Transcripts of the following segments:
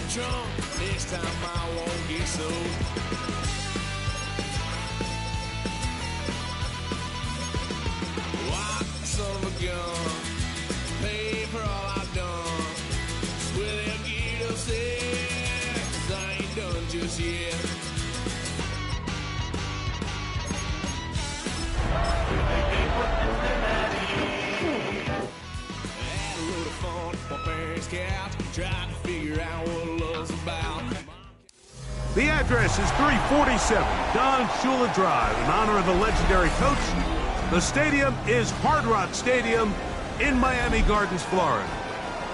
trunk. Next time I won't get sold. Walk the son of a gun. Pay for all I've done. Swear they'll get upset, 'cause I ain't done just yet. Trying to figure out what love's about. The address is 347 Don Shula Drive in honor of the legendary coach. The stadium is Hard Rock Stadium in Miami Gardens, Florida.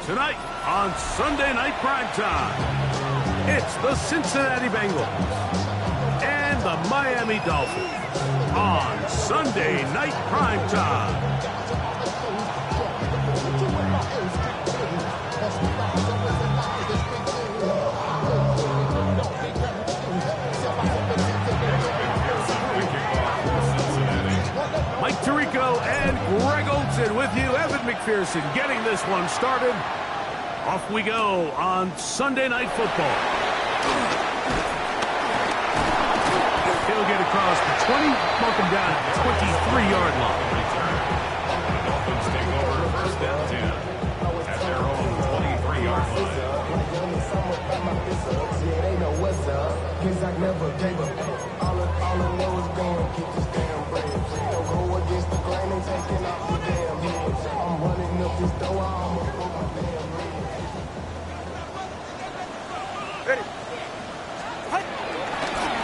Tonight on Sunday Night Primetime, it's the Cincinnati Bengals and the Miami Dolphins on Sunday Night Primetime. Mike Tirico and Greg Olson with you. Evan McPherson getting this one started. Off we go on Sunday Night Football. He'll get across the 20, mark him down at the 23-yard line. The Dolphins take over first and 10 at their own 23-yard line.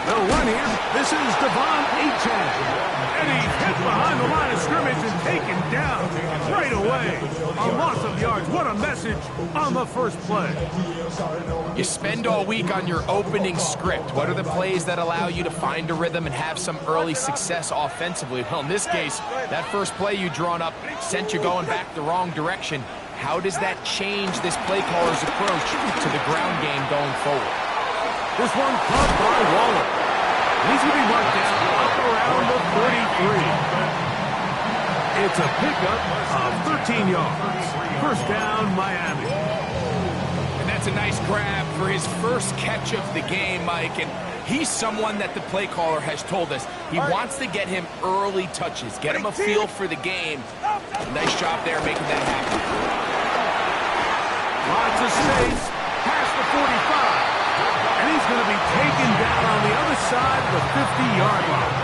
They'll run here. This is Devon Achane. And he's hit behind the line of scrimmage and taken down right away. A loss of yards. What a message on the first play. You spend all week on your opening script. What are the plays that allow you to find a rhythm and have some early success offensively? Well, in this case, that first play you drawn up sent you going back the wrong direction. How does that change this play caller's approach to the ground game going forward? This one caught by Waller. He's going to be marked down up around the 33. It's a pickup of 13 yards. First down, Miami. And that's a nice grab for his first catch of the game, Mike. And he's someone that the play caller has told us he wants to get him early touches, get him a feel for the game. Nice job there making that happen. Lots of space past the 45. And he's going to be taken down on the other side of the 50-yard line.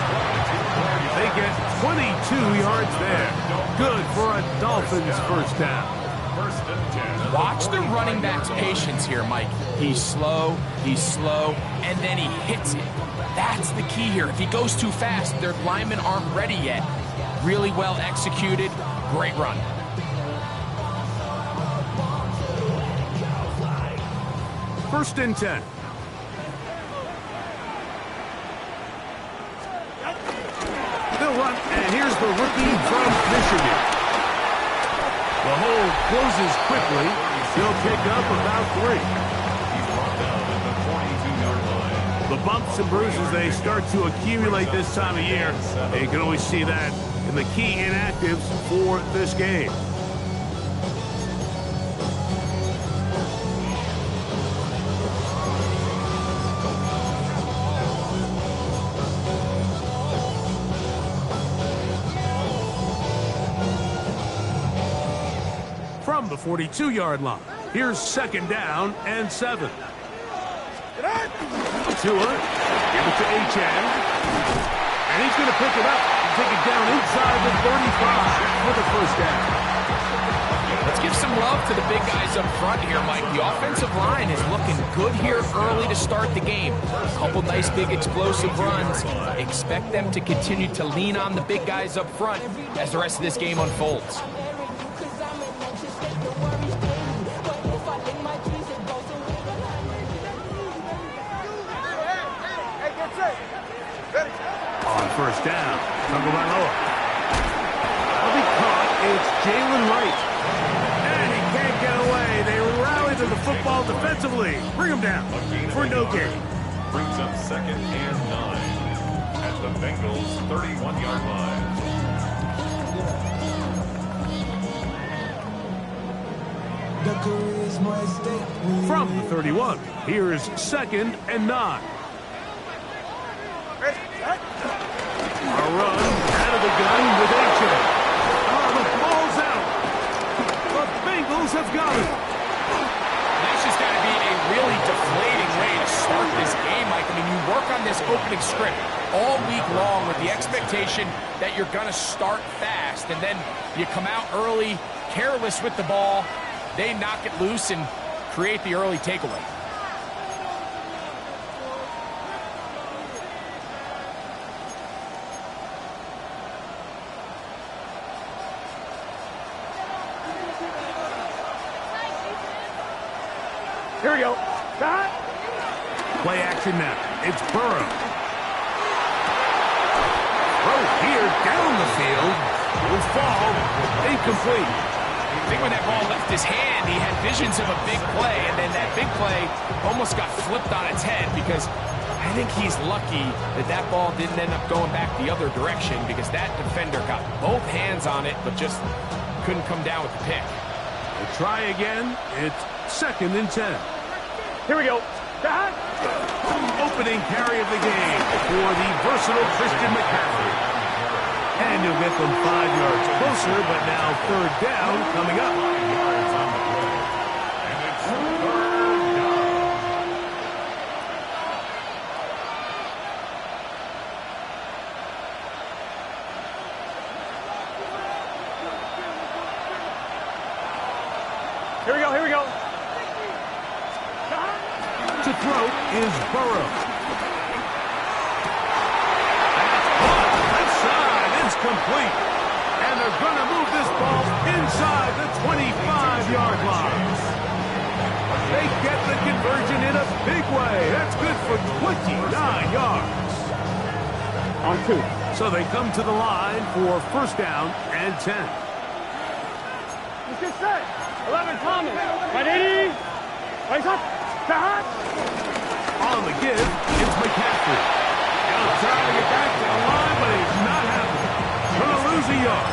They get 22 yards there. Good for a Dolphins first down. Watch the running back's patience here, Mike. He's slow, and then he hits it. That's the key here. If he goes too fast, their linemen aren't ready yet. Really well executed. Great run. First and 10. They'll run, and here's the rookie from Michigan. The hole closes quickly. He'll pick up about 3. He's brought down at the 42-yard line. The bumps and bruises, they start to accumulate this time of year. And you can always see that in the key inactives for this game. From the 42-yard line, here's second down and 7. Tua, give it to Achane. And he's going to pick it up and take it down inside the 35 for the first down. Let's give some love to the big guys up front here, Mike. The offensive line is looking good here early to start the game. A couple nice big explosive runs. Expect them to continue to lean on the big guys up front as the rest of this game unfolds. On first down, Tagovailoa. I'll be caught. It's Jalen Wright. And he can't get away. They rally to the football defensively. Bring him down for no gain. Brings up second and 9 at the Bengals' 31-yard line. From the 31, here's 2nd and 9. A run out of the gun with A.J. Oh, the ball's out. The Bengals have got it. That's just got to be a really deflating way to start this game, Mike. I mean, you work on this opening script all week long with the expectation that you're going to start fast, and then you come out early, careless with the ball, they knock it loose and create the early takeaway. Here we go. Play action now. It's Burrow. Throw here down the field. Will fall. Incomplete. I think when that ball left his hand, he had visions of a big play, and then that big play almost got flipped on its head because I think he's lucky that that ball didn't end up going back the other direction because that defender got both hands on it but just couldn't come down with the pick. We'll try again. It's 2nd and 10. Here we go. Opening carry of the game for the versatile Christian McCaffrey. And he'll get them 5 yards closer, but now 3rd down coming up. 5 yards on the play. And it's 3rd down. Here we go. Here we go. To throw is Burrow. Left side is complete. And they're going to move this ball inside the 25-yard line. They get the conversion in a big way. That's good for 29 yards. On 2. So they come to the line for 1st down and 10. Let's get set. 11 Thomas. Ready? Raise up. On the give, it's McCaffrey. He'll try to get back to the line, but he's not happening. Going to lose a yard.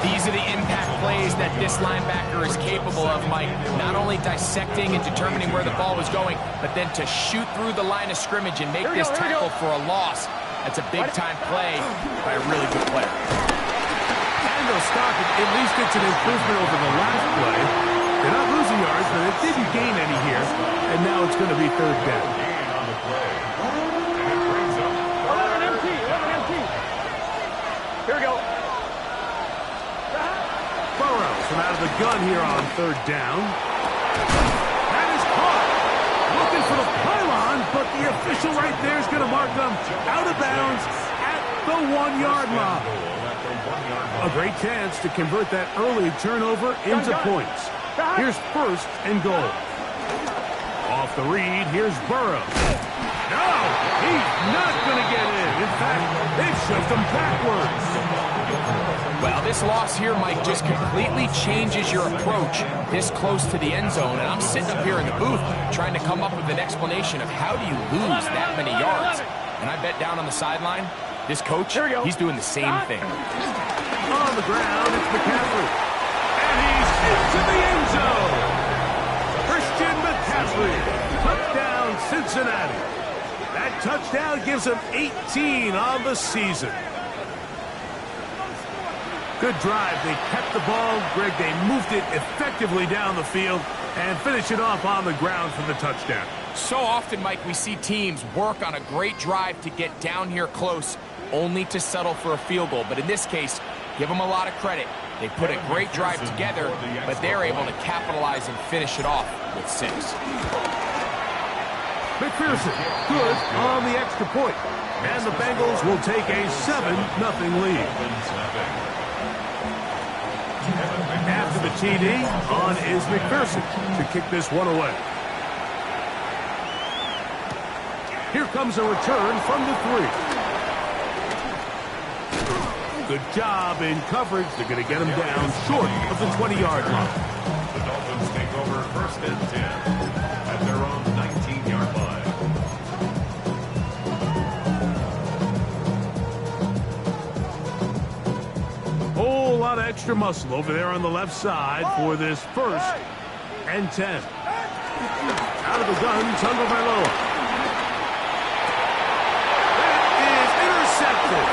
These are the impact plays that this linebacker is capable of, Mike. Not only dissecting and determining where the ball was going, but then to shoot through the line of scrimmage and make this tackle for a loss. That's a big-time play by a really good player. And they'll stop it. At least it's an improvement over the last play. They're not losing yards, but it didn't gain any here. And now it's going to be 3rd down. Gain on the play. And it brings up 11 MT. 11 MT. Here we go. Burrow from out of the gun here on 3rd down. That is caught. Looking for the pylon, but the official right there is going to mark them out of bounds at the 1-yard line. A great chance to convert that early turnover into points. Here's 1st and goal. Off the read, here's Burrow. No, he's not going to get in. In fact, they've shoved him backwards. Well, this loss here, Mike, just completely changes your approach this close to the end zone. And I'm sitting up here in the booth trying to come up with an explanation of how do you lose that many yards. And I bet down on the sideline, this coach, he's doing the same thing. On the ground, it's McCaffrey. And he's into the end zone. Christian McCaffrey. Touchdown, Cincinnati. That touchdown gives him 18 on the season. Good drive. They kept the ball. Greg, they moved it effectively down the field and finish it off on the ground for the touchdown. So often, Mike, we see teams work on a great drive to get down here close, only to settle for a field goal. But in this case, give them a lot of credit. They put a great drive together, but they're able to capitalize and finish it off with 6. McPherson, good on the extra point. And the Bengals will take a 7-0 lead. After the TD, on is McPherson to kick this one away. Here comes a return from the 3. Good job in coverage. They're going to get him down short of the 20-yard line. The Dolphins take over 1st and 10 at their own 19-yard line. Whole lot of extra muscle over there on the left side for this 1st and 10. Out of the gun, Tagovailoa. That is intercepted.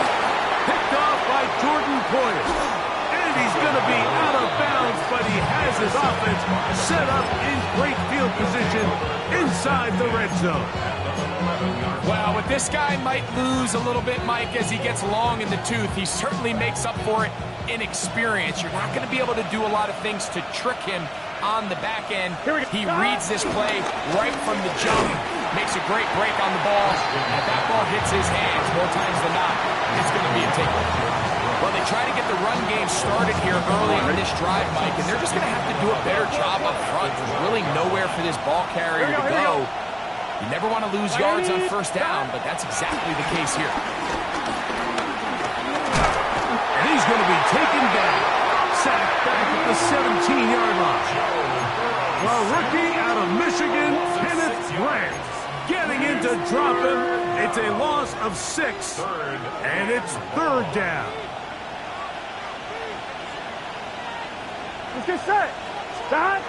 Picked off by Jordan Poyer. And he's going to be out of bounds, but he has his offense set up in great field position inside the red zone. Well, but this guy might lose a little bit, Mike, as he gets long in the tooth. He certainly makes up for it in experience. You're not going to be able to do a lot of things to trick him on the back end. He reads this play right from the jump, makes a great break on the ball. And if that ball hits his hands more times than not, it's going to be a takeaway. Well, they try to get the run game started here early in this drive, Mike, and they're just going to have to do a better job up front. There's really nowhere for this ball carrier to go. You never want to lose yards on 1st down, but that's exactly the case here. And he's going to be taken down. Sacked back at the 17-yard line. The rookie out of Michigan, Kenneth Grant, getting in to drop him. It's a loss of 6, and it's 3rd down. Let's get set. Stop.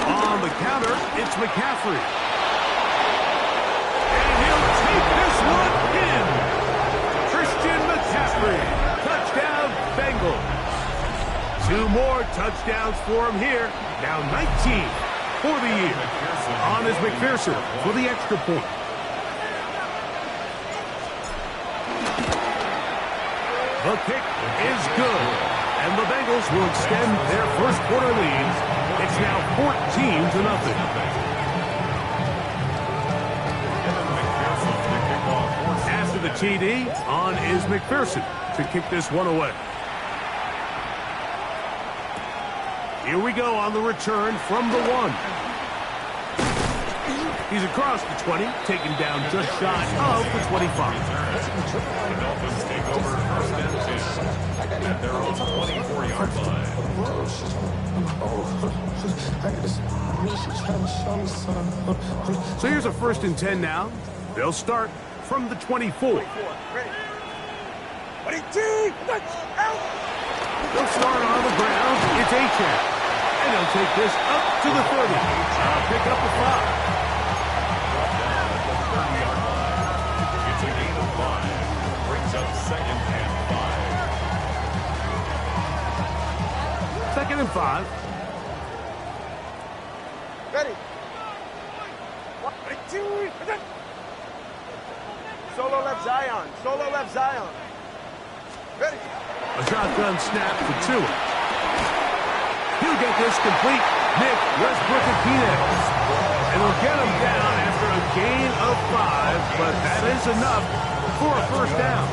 On the counter, it's McCaffrey. And he'll take this one in. Christian McCaffrey. Touchdown, Bengals. 2 more touchdowns for him here. Now 19 for the year. On is McPherson for the extra point. The kick is good. And the Bengals will extend their 1st quarter lead. It's now 14-0. After the TD, on is McPherson to kick this one away. Here we go on the return from the 1. He's across the 20, taken down just shy of the 25. The Dolphins take over 1st and 10 at their own 24-yard line. So here's a 1st and 10 now. They'll start from the 24. They'll start on the ground. It's Achane. And he'll take this up to the 30. Pick up the 5. It's a gain of 5. Brings up 2nd and 5. 2nd and 5. Ready. Solo left Zion. Solo left Zion. Ready. A shotgun snap to Tua. He'll get this complete. Nick Westbrook-Akine. And he'll get him down after a gain of 5, but that is enough for a 1st down.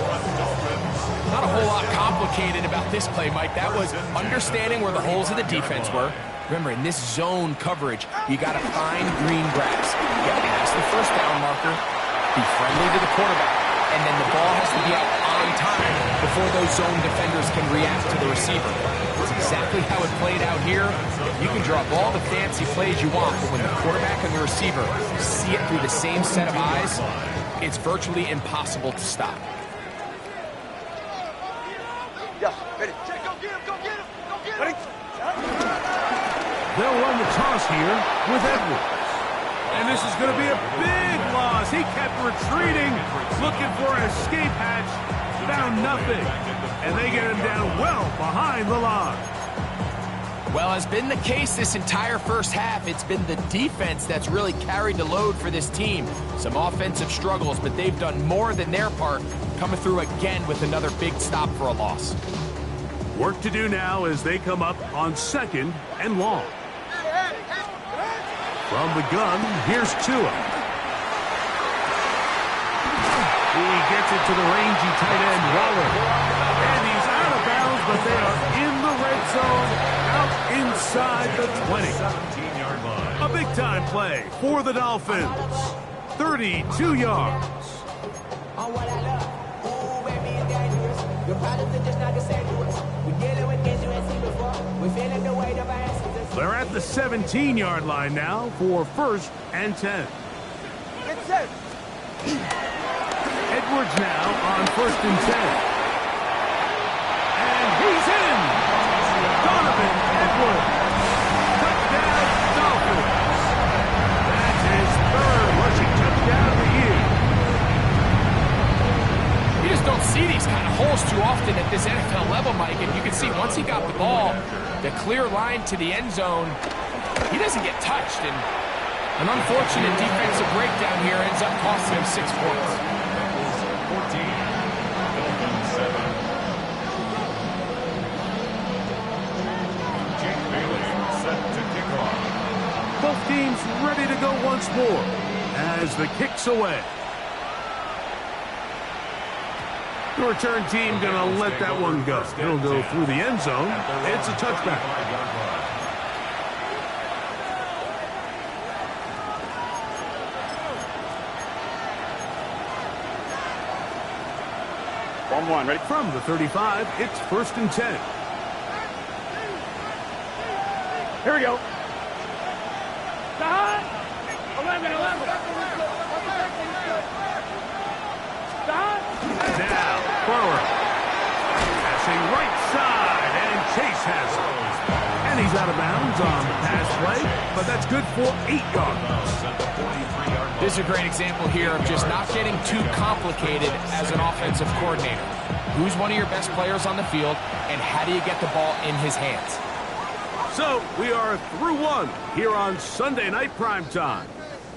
Not a whole lot complicated about this play, Mike. That was understanding where the holes of the defense were. Remember, in this zone coverage, you got to find green grass. Get past the 1st down marker, be friendly to the quarterback, and then the ball has to be out on time before those zone defenders can react to the receiver. That's exactly how it played out here. You can draw up all the fancy plays you want, but when the quarterback and the receiver see it through the same set of eyes, it's virtually impossible to stop. Yeah, ready. Go get him, go get him, go get him. Ready. They'll run the toss here with Edwards. And this is going to be a big loss. He kept retreating, looking for an escape hatch, found nothing. And they get him down well behind the line. Well, as been the case this entire 1st half, it's been the defense that's really carried the load for this team. Some offensive struggles, but they've done more than their part, coming through again with another big stop for a loss. Work to do now as they come up on 2nd and long. From the gun, here's Tua. He gets it to the rangy tight end, Waller. And he's out of bounds, but they are in the red zone, out inside the 20. 17-yard line. A big-time play for the Dolphins. 32 yards. They're at the 17-yard line now for 1st and 10. Get set. Edwards now on 1st and 10. And he's in. one. Touchdown, Dolphins. That's his third rushing touchdown of the year. You just don't see these kind of holes too often at this NFL level, Mike. And you can see once he got the ball, the clear line to the end zone, he doesn't get touched. And an unfortunate defensive breakdown here ends up costing him 6 points. 14, Dolphins 7. Jake Bailey set to kick off. Both teams ready to go once more as the kick's away. The return team going to let that one go. It'll go through the end zone. It's a touchback. One, ready? From the 35, it's 1st and 10. Here we go. 11. Now, Burrow. Passing right side, and Chase has it. And he's out of bounds on the pass play, but that's good for 8 yards. This is a great example here of just not getting too complicated as an offensive coordinator. Who's one of your best players on the field, and how do you get the ball in his hands? So, we are through one here on Sunday Night Primetime.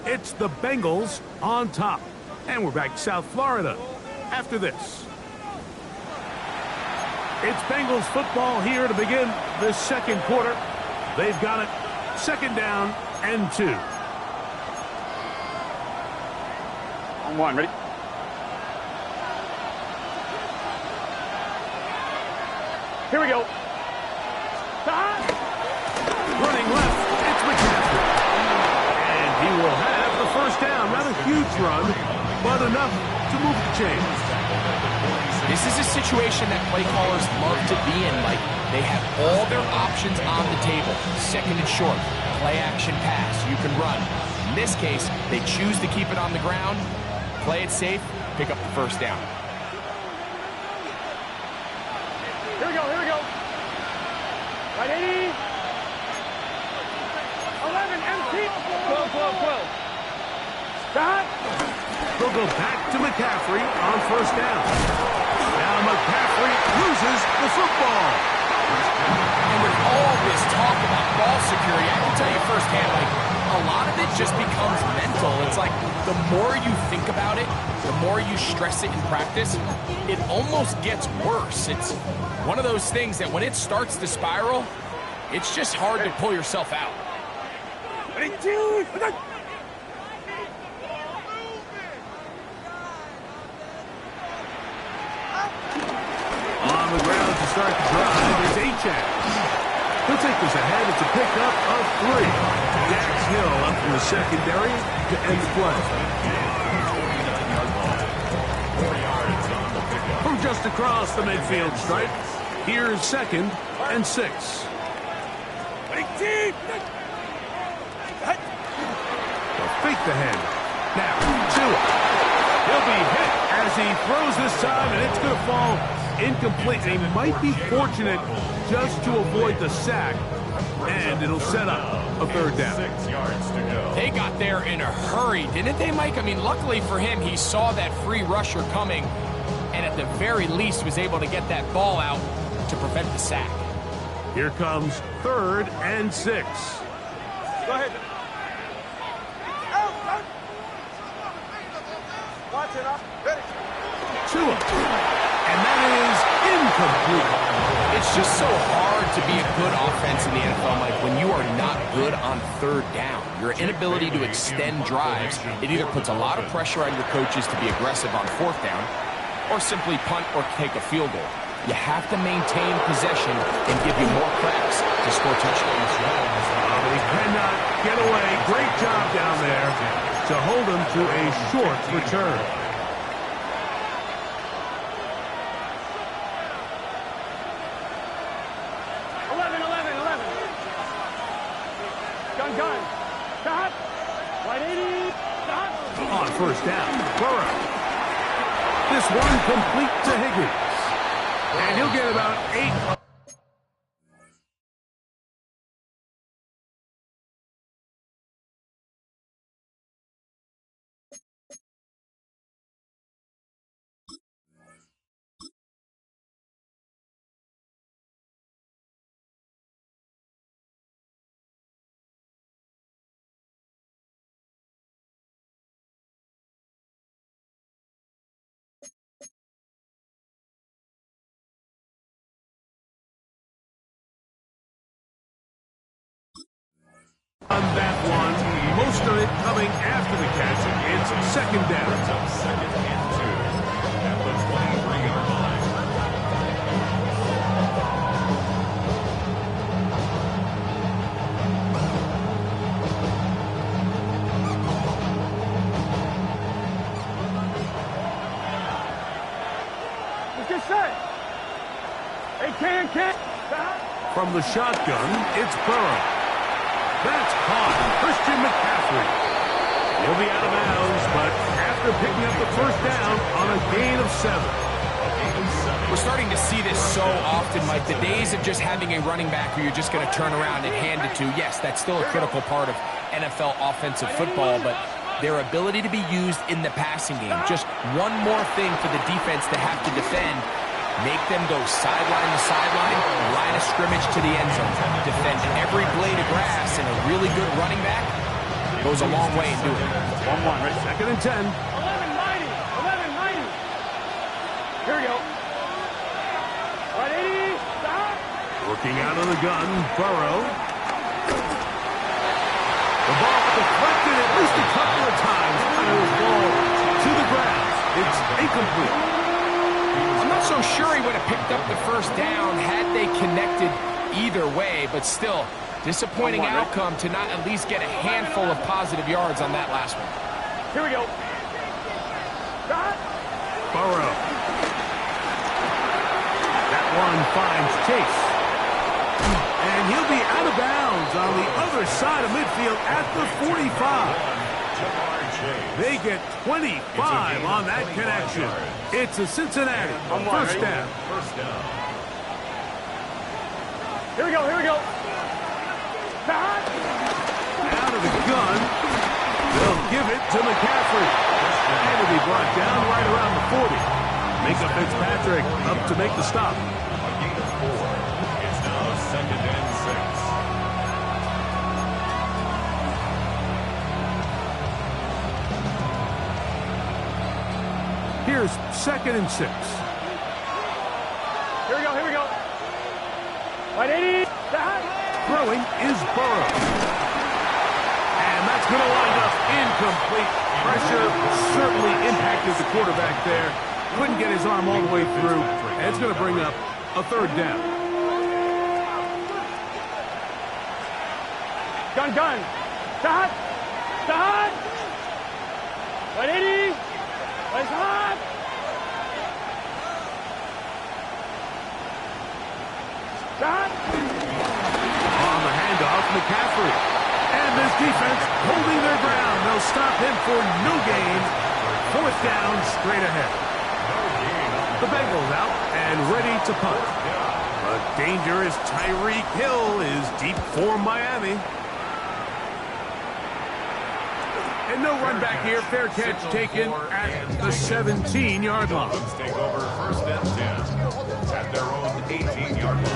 It's the Bengals on top. And we're back to South Florida after this. It's Bengals football here to begin the second quarter. They've got it. 2nd down and 2. On 1, ready? Here we go. Running left, it's McCaffrey. And he will have the 1st down. Not a huge run, but enough to move the chains. This is a situation that play callers love to be in, Mike. They have all their options on the table. 2nd and short, play action pass, you can run. In this case, they choose to keep it on the ground, play it safe, pick up the 1st down. Here we go. Right 80. 11, empty. 12. Stop. They'll go back to McCaffrey on 1st down. Now McCaffrey loses the football. And with all this talk about ball security, I can tell you firsthand, like, a lot of it just becomes mental. It's like the more you think about it, the more you stress it in practice, it almost gets worse. It's one of those things that when it starts to spiral, it's just hard to pull yourself out. On the ground to start the drive is Achane. He'll take this ahead. It's a pickup of 3. Dax Hill up from the secondary to end the play. From just across the midfield stripe, here's 2nd and 6. They'll fake the hand. Now, Tua. He'll be hit as he throws this time, and it's going to fall incomplete. They might be fortunate just to avoid the sack, and it'll set up a 3rd down. 6 yards to go. They got there in a hurry, didn't they, Mike? I mean, luckily for him, he saw that free rusher coming, and at the very least was able to get that ball out to prevent the sack. Here comes 3rd and 6. Go ahead. Watch it up. Ready. Tua. And that is incomplete. It's just so hard to be a good offense in the NFL, Mike, when you are not good on 3rd down. Your inability to extend drives, it either puts a lot of pressure on your coaches to be aggressive on 4th down, or simply punt or take a field goal. You have to maintain possession and give you more cracks to score touchdowns. He cannot get away. Great job down there to hold him to a short return. Gun. Stop. Right 80. Stop. On 1st down, Burrow. This one complete to Higgins. And he'll get about 8 movement coming after the catch. It's second down. Brings up second and 2 at the 23-yard line. Let's get set. Hey, can. From the shotgun, it's Burrow. That's caught. Christian McCaffrey. He'll be out of bounds, but after picking up the first down on a gain of 7. We're starting to see this so often, Mike. The days of just having a running back who you're just going to turn around and hand it to, yes, that's still a critical part of NFL offensive football, but their ability to be used in the passing game, just one more thing for the defense to have to defend. Make them go sideline to sideline, line of scrimmage to the end zone. Defend every blade of grass, and a really good running back goes a long way in doing it. 1-1, right? Second and 10. 11-90. Here we go. Right, 80. Stop. Working out of the gun, Burrow. The ball deflected at least a couple of times. And it was ball to the ground. It's incomplete. I'm not so sure he would have picked up the first down had they connected either way, but still, disappointing outcome to not at least get a handful of positive yards on that last one. Here we go. Burrow. That one finds Chase. And he'll be out of bounds on the other side of midfield at the 45. They get 25 on that connection. It's a Cincinnati first down. Here we go. Out of the gun. They'll give it to McCaffrey. And it'll be brought down right around the 40. Micah Fitzpatrick up to make the stop. A gain of 4. It's now second and 6. Here's second and 6. Here we go. Right, 80. Throwing is Burrow. And that's going to wind up incomplete. Pressure certainly impacted the quarterback there. Couldn't get his arm all the way through. And it's going to bring up a third down. Gun. Stop. Right, 80. Right, stop. Stop. On the handoff, McCaffrey. And this defense holding their ground. They'll stop him for no gain. Fourth down, straight ahead. The Bengals out and ready to punt. A dangerous Tyreek Hill is deep for Miami. And no run back here. Fair catch taken at the 17-yard line. Dolphins take over first and 10 at their own 18-yard line.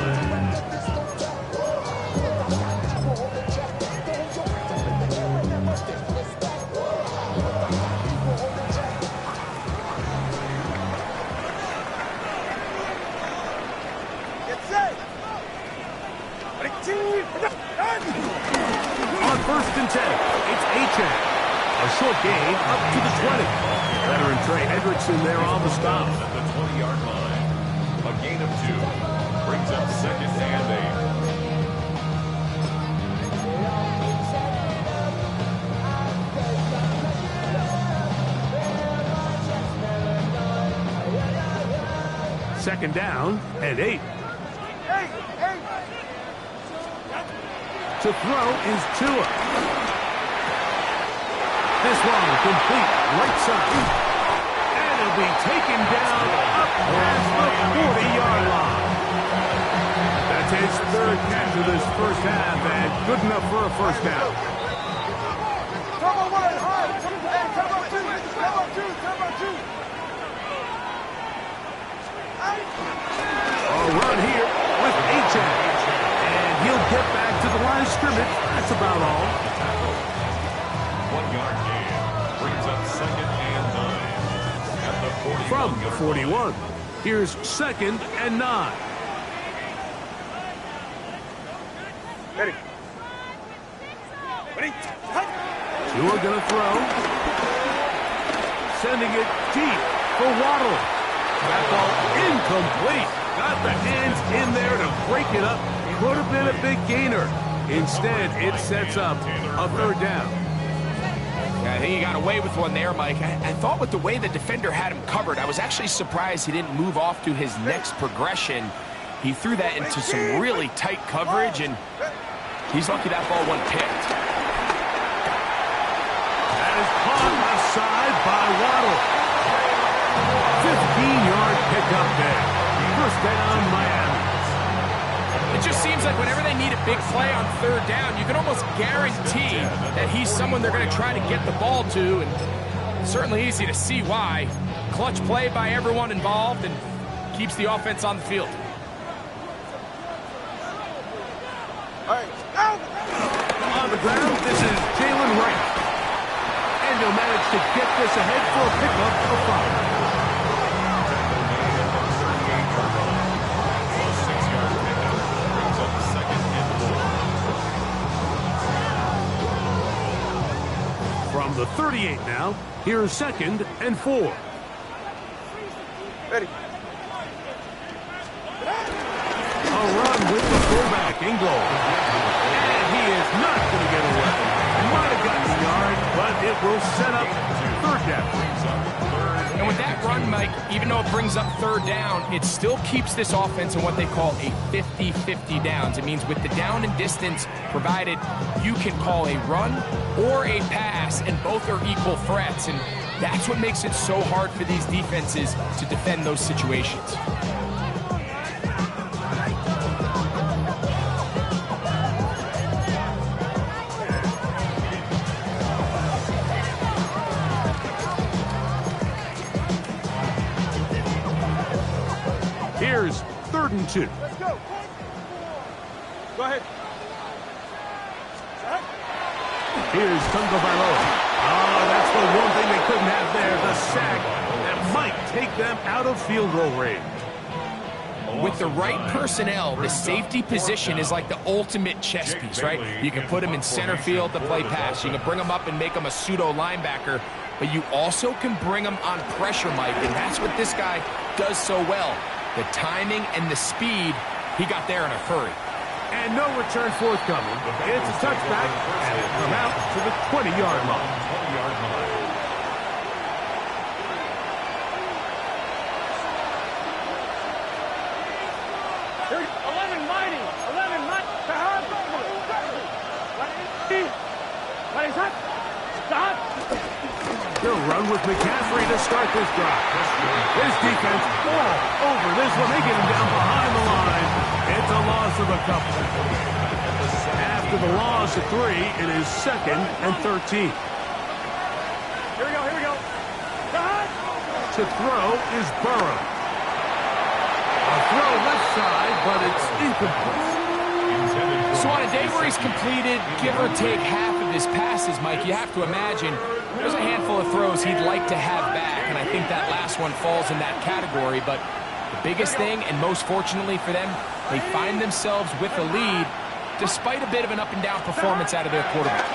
On first and 10, it's Achane. A short gain up to the 20. Veteran Trey Hendrickson there on the stop. At the 20-yard line. A gain of 2. Brings up second and 8. Second down and 8. To throw is Tua. This one complete right side. And it'll be taken down up past the 40-yard line. That's his third catch of this first half, and good enough for a first down. Turbo 1, hard. Hey, turbo 2. A run here with Achane. And he'll get back to the line of scrimmage. That's about all. 1 yard gain. Brings up second and 9. At the 41. From the 41, here's second and 9. Ready. Tua gonna throw. Sending it deep for Waddle. That ball incomplete. Got the hands in there to break it up. Could have been a big gainer. Instead, it sets up a third down. Yeah, I think he got away with one there, Mike. I thought with the way the defender had him covered, I was actually surprised he didn't move off to his next progression. He threw that into some really tight coverage, and he's lucky that ball wasn't picked. That is caught aside by Waddle. 15-yard pickup there. First down, Miami. It just seems like whenever they need a big play on third down, you can almost guarantee that he's someone they're going to try to get the ball to, and it's certainly easy to see why. Clutch play by everyone involved and keeps the offense on the field. All right, out. On the ground, this is Jalen Wright. And he'll manage to get this ahead for a pickup of 5. From the 38 now, here's 2nd and 4. Ready. A run with the fullback, Ingle. And he is not going to get away. Might have gotten a yard, but it will set up third down. And with that run, Mike, even though it brings up third down, it still keeps this offense in what they call a 50-50 downs. It means with the down and distance provided, you can call a run or a pass, and both are equal threats. And that's what makes it so hard for these defenses to defend those situations. Here's 3rd and 2. Let's go. Go ahead. Here's Tungo Bailoa. Oh, that's the one thing they couldn't have there, the sack that might take them out of field goal range. With the right personnel, the safety position is like the ultimate chess piece, right? You can put him in center field to play pass. You can bring him up and make him a pseudo linebacker, but you also can bring him on pressure, Mike, and that's what this guy does so well. The timing and the speed, he got there in a hurry. And no return forthcoming. It's a touchback, and it'll come out to the 20-yard line. Here, 11 mighty. 11 mighty. What is that? Stop. He'll run with McCaffrey to start this drive. His defense all over this one. They get him down behind the line. It's a loss of a couple. After the loss of 3, it is 2nd and 13. Here we go. Here we go. Stop. To throw is Burrow. A throw left side, but it's incomplete. So on a day where he's completed, give or take half of his passes, Mike, you have to imagine there's a handful of throws he'd like to have back, and I think that last one falls in that category. But the biggest thing, and most fortunately for them, they find themselves with a lead despite a bit of an up-and-down performance out of their quarterback.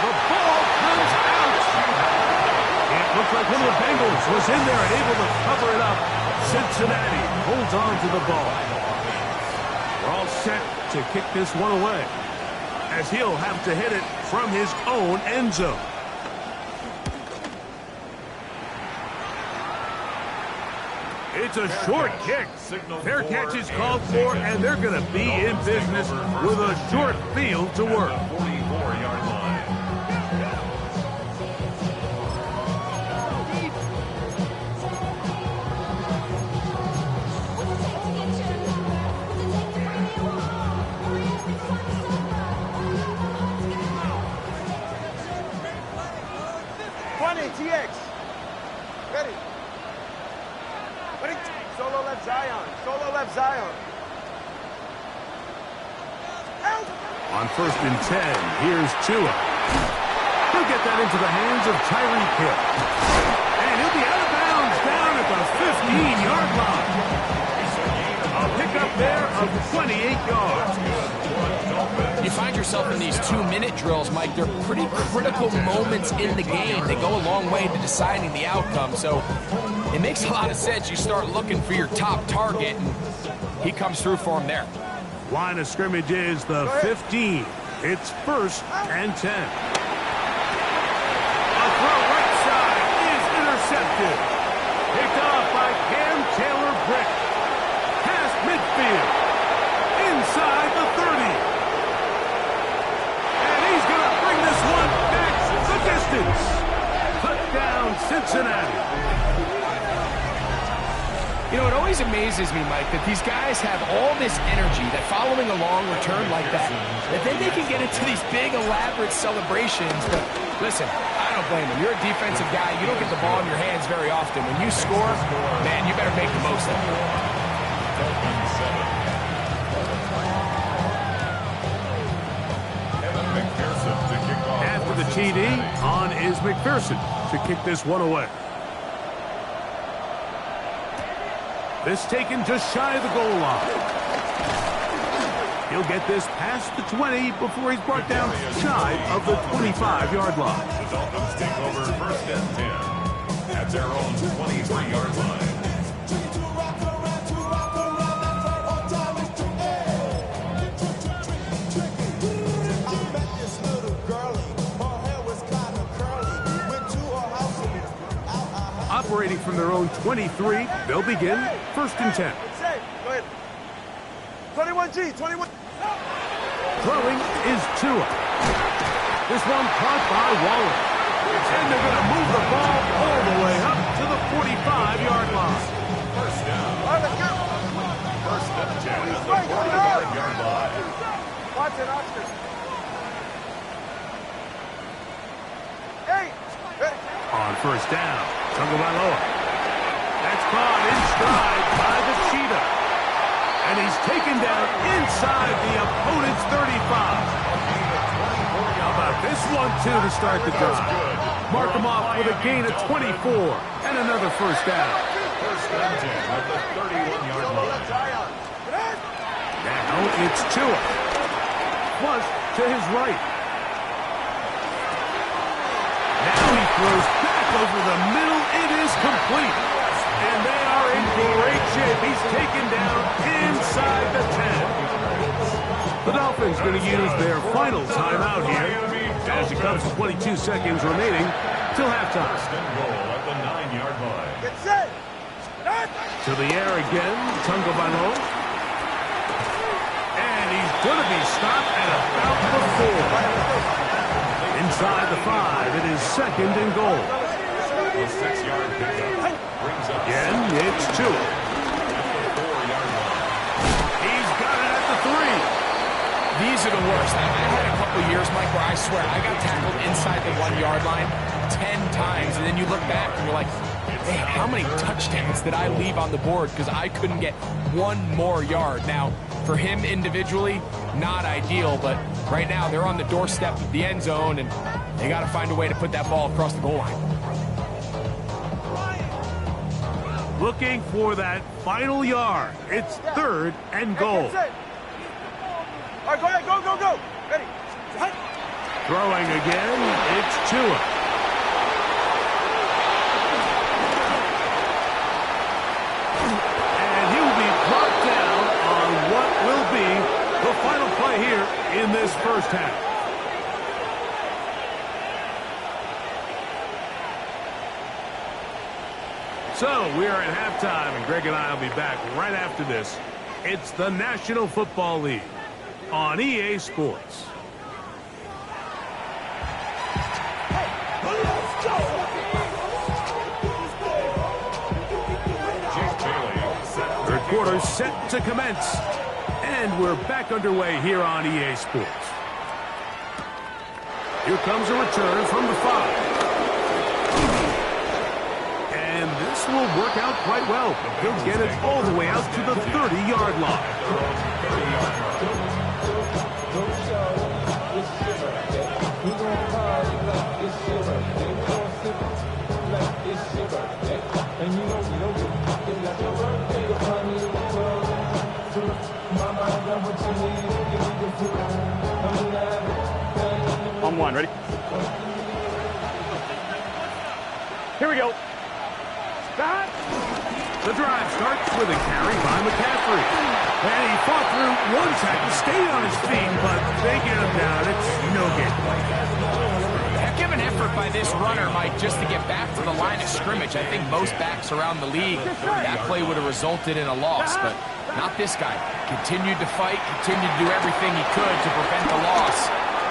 The ball comes out. It looks like one of the Bengals was in there and able to cover it up. Cincinnati holds on to the ball. We're all set to kick this one away, as he'll have to hit it from his own end zone. It's a short kick. Fair catch is called for, and they're going to be in business with a short field to work. 44-yard line. TX. Ready. Ready. Solo left Zion. Solo left Zion. Out. On 1st and 10, here's Tua. He'll get that into the hands of Tyreek Hill. And he'll be out of bounds down at the 15-yard line. A pickup there of 28 yards. Dolphins. You find yourself in these 2-minute drills, Mike. They're pretty critical moments in the game. They go a long way to deciding the outcome. So it makes a lot of sense. You start looking for your top target, and he comes through for him there. Line of scrimmage is the 15. It's 1st and 10. A throw right side is intercepted. Picked off by Cam Taylor-Britt. Past midfield. Inside the 30. And he's going to bring this one back the distance. Touchdown, Cincinnati. You know, it always amazes me, Mike, that these guys have all this energy that following a long return like that then they can get into these big, elaborate celebrations. But listen, I don't blame them. You're a defensive guy. You don't get the ball in your hands very often. When you score, man, you better make the most of it. After the TD, on is McPherson to kick this one away. This taken just shy of the goal line. He'll get this past the 20 before he's brought down shy of the 25-yard line. The Dolphins take over 1st and 10 at their own 23-yard line. Operating from their own 23, they'll begin 1st and 10. Go ahead. 21G, 21. Throwing is Tua. This one caught by Waller. And they're going to move the ball all the way up to the 45-yard line. 1st down. All right, let's go. 1st and 10 at the 40-yard line. Watch it, Oscar. Hey. On 1st down, Tagovailoa. That's caught in stride by the Cheetah. And he's taken down inside the opponent's 35. How about this one, too, to start the drive? Mark him off with a gain of 24 and another 1st down. 1st and 10 at the 31-yard line. Now it's Tua. Flush to his right. Now he throws back over the middle. It is complete. And they are in great shape. He's taken down inside the 10. The Dolphins going to use their final timeout here as it comes to 22 seconds remaining till halftime. 1st and goal at the 9-yard line. Get set. To the air again, Tagovailoa. And he's going to be stopped at about the 4. Inside the 5, it is 2nd and goal. A 6-yard pickup brings up Again, it's Tua. at the 4-yard line. He's got it at the 3. These are the worst. I had a couple years, Mike, where I swear I got tackled inside the 1-yard line 10 times, and then you look back and you're like, man, how many touchdowns did I leave on the board because I couldn't get one more yard? Now, for him individually, not ideal, but right now they're on the doorstep of the end zone, and they got to find a way to put that ball across the goal line. Looking for that final yard. It's 3rd and goal. All right, go ahead. Go. Ready. Throwing again, it's Tua. And he'll be brought down on what will be the final play here in this 1st half. So we're at halftime, and Greg and I will be back right after this. It's the National Football League on EA Sports. Third quarter set to commence, and we're back underway here on EA Sports. Here comes a return from the 5. And this will work out quite well. He'll get it all the way out to the 30-yard line. On one, ready? Here we go. Start. The drive starts with a carry by McCaffrey. And he fought through one tackle, stayed on his feet, but they get him down. It's no gain. Heck of an effort by this runner, Mike, just to get back to the line of scrimmage. I think most backs around the league, that play would have resulted in a loss, but not this guy. Continued to fight, continued to do everything he could to prevent the loss,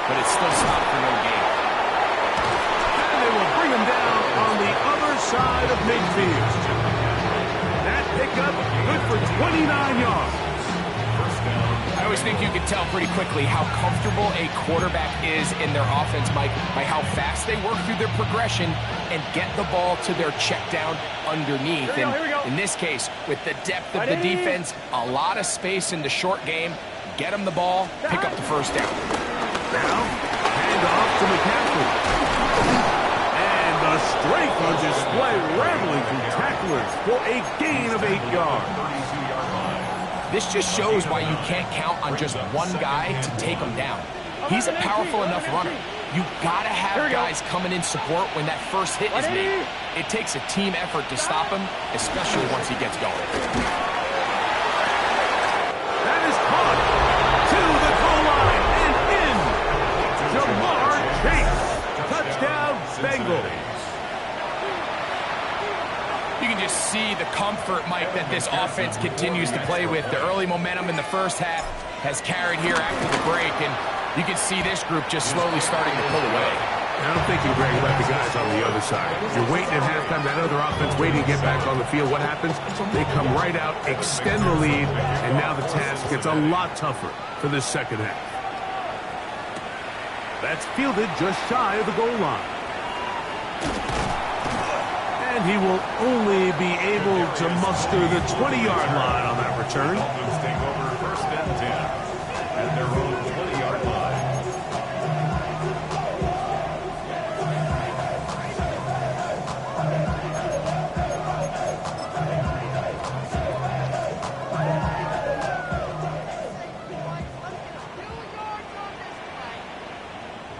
but it still stopped for no gain. And they will bring him down on the other side of midfield. That pickup good for 29 yards. I always think you can tell pretty quickly how comfortable a quarterback is in their offense, Mike, by how fast they work through their progression and get the ball to their check down underneath. Here we go. In this case, with the depth of the defense, a lot of space in the short game, get them the ball, pick up the first down. Now, hand off to McCaffrey. And the strength on display, rattling through tacklers for a gain of 8 yards. This just shows why you can't count on just one guy to take him down. He's a powerful enough runner. You gotta have guys coming in support when that first hit is made. It takes a team effort to stop him, especially once he gets going. That is caught to the goal line and in. Jamar Chase. Touchdown, Bengals. You can just see the comfort, Mike, that this offense continues to play with. The early momentum in the first half has carried here after the break, and you can see this group just slowly starting to pull away. I don't think you, Greg, let the guys on the other side. You're waiting at halftime, that other offense waiting to get back on the field. What happens? They come right out, extend the lead, and now the task gets a lot tougher for this second half. That's fielded just shy of the goal line. And he will only be able to muster the 20-yard line on that return. Dolphins take over first and 10 at their own 20-yard line.